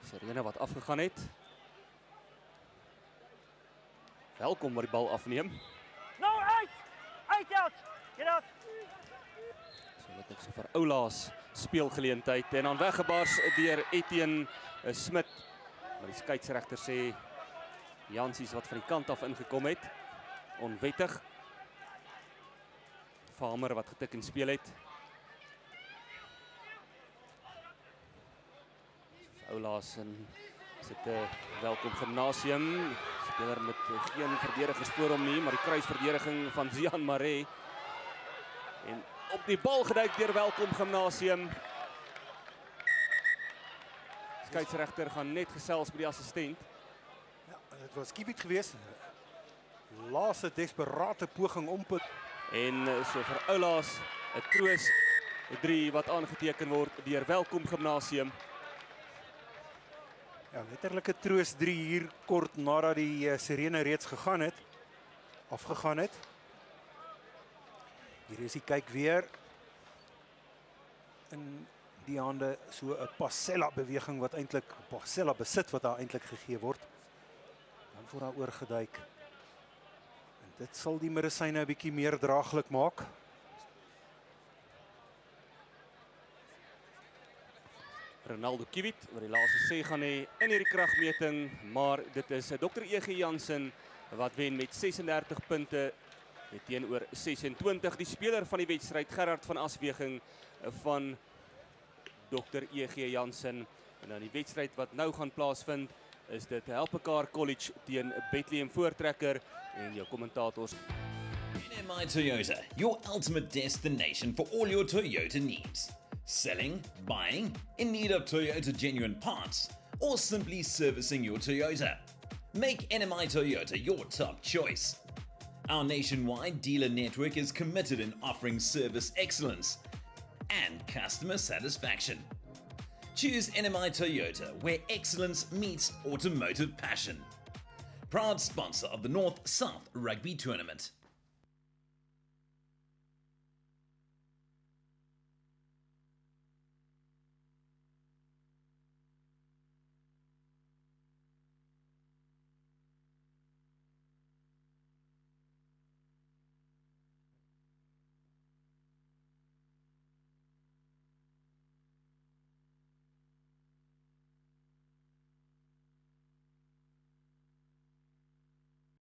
S1: Serena wat afgegaan het. Welkom wat die bal afneem.
S3: No, eight out. Get out.
S1: So dit is vir Oulaas speelgeleentheid en dan weggebars deur Etienne Smit. Maar die skeieregter sê Jansies wat van die kant af ingekom het. Onwettig. Farmer wat getik en speel het. Oulaas en sit Welkom Gimnasium. Speler met geen verdedigers voor hom nie, maar die kruisverdediging van Zian Maree. En op die bal geduik deur Welkom Gimnasium. Skeieregter gaan net gesels met die assistent.
S2: Ja, dit was Kiewit geweest. Laaste desperate poging om
S1: En so vir Oulaas 'n troos 3 wat aangeteken word deur Welkom Gimnasium.
S2: Ja, letterlike troos 3 hier kort nadat die sirene reeds afgegaan het. Hier is die kyk weer in die hande so 'n Pasella beweging wat eintlik Pasella besit wat daar eintlik gegee word. Dan word daar oorgeduik. En dit sal die medisyne 'n bietjie meer draaglik maak.
S1: Ronaldo Kiewit wat die laaste sê gaan hê in hierdie kragmeting, maar dit is Dr. E.G. Jansen wat wen met 36 punte teenoor 26. Die speler van die wedstryd Gerard van Aswegen van Dr. E.G. Jansen. En dan die wedstryd wat nou gaan plaasvind is dit Helpekar College teen Bethlehem Voortrekker en jou kommentators.
S4: NMI Toyota, your ultimate destination for all your Toyota needs. Selling, buying, in need of Toyota genuine parts, or simply servicing your Toyota. Make NMI Toyota your top choice. Our nationwide dealer network is committed in offering service excellence and customer satisfaction. Choose NMI Toyota, where excellence meets automotive passion. Proud sponsor of the North-South Rugby Tournament.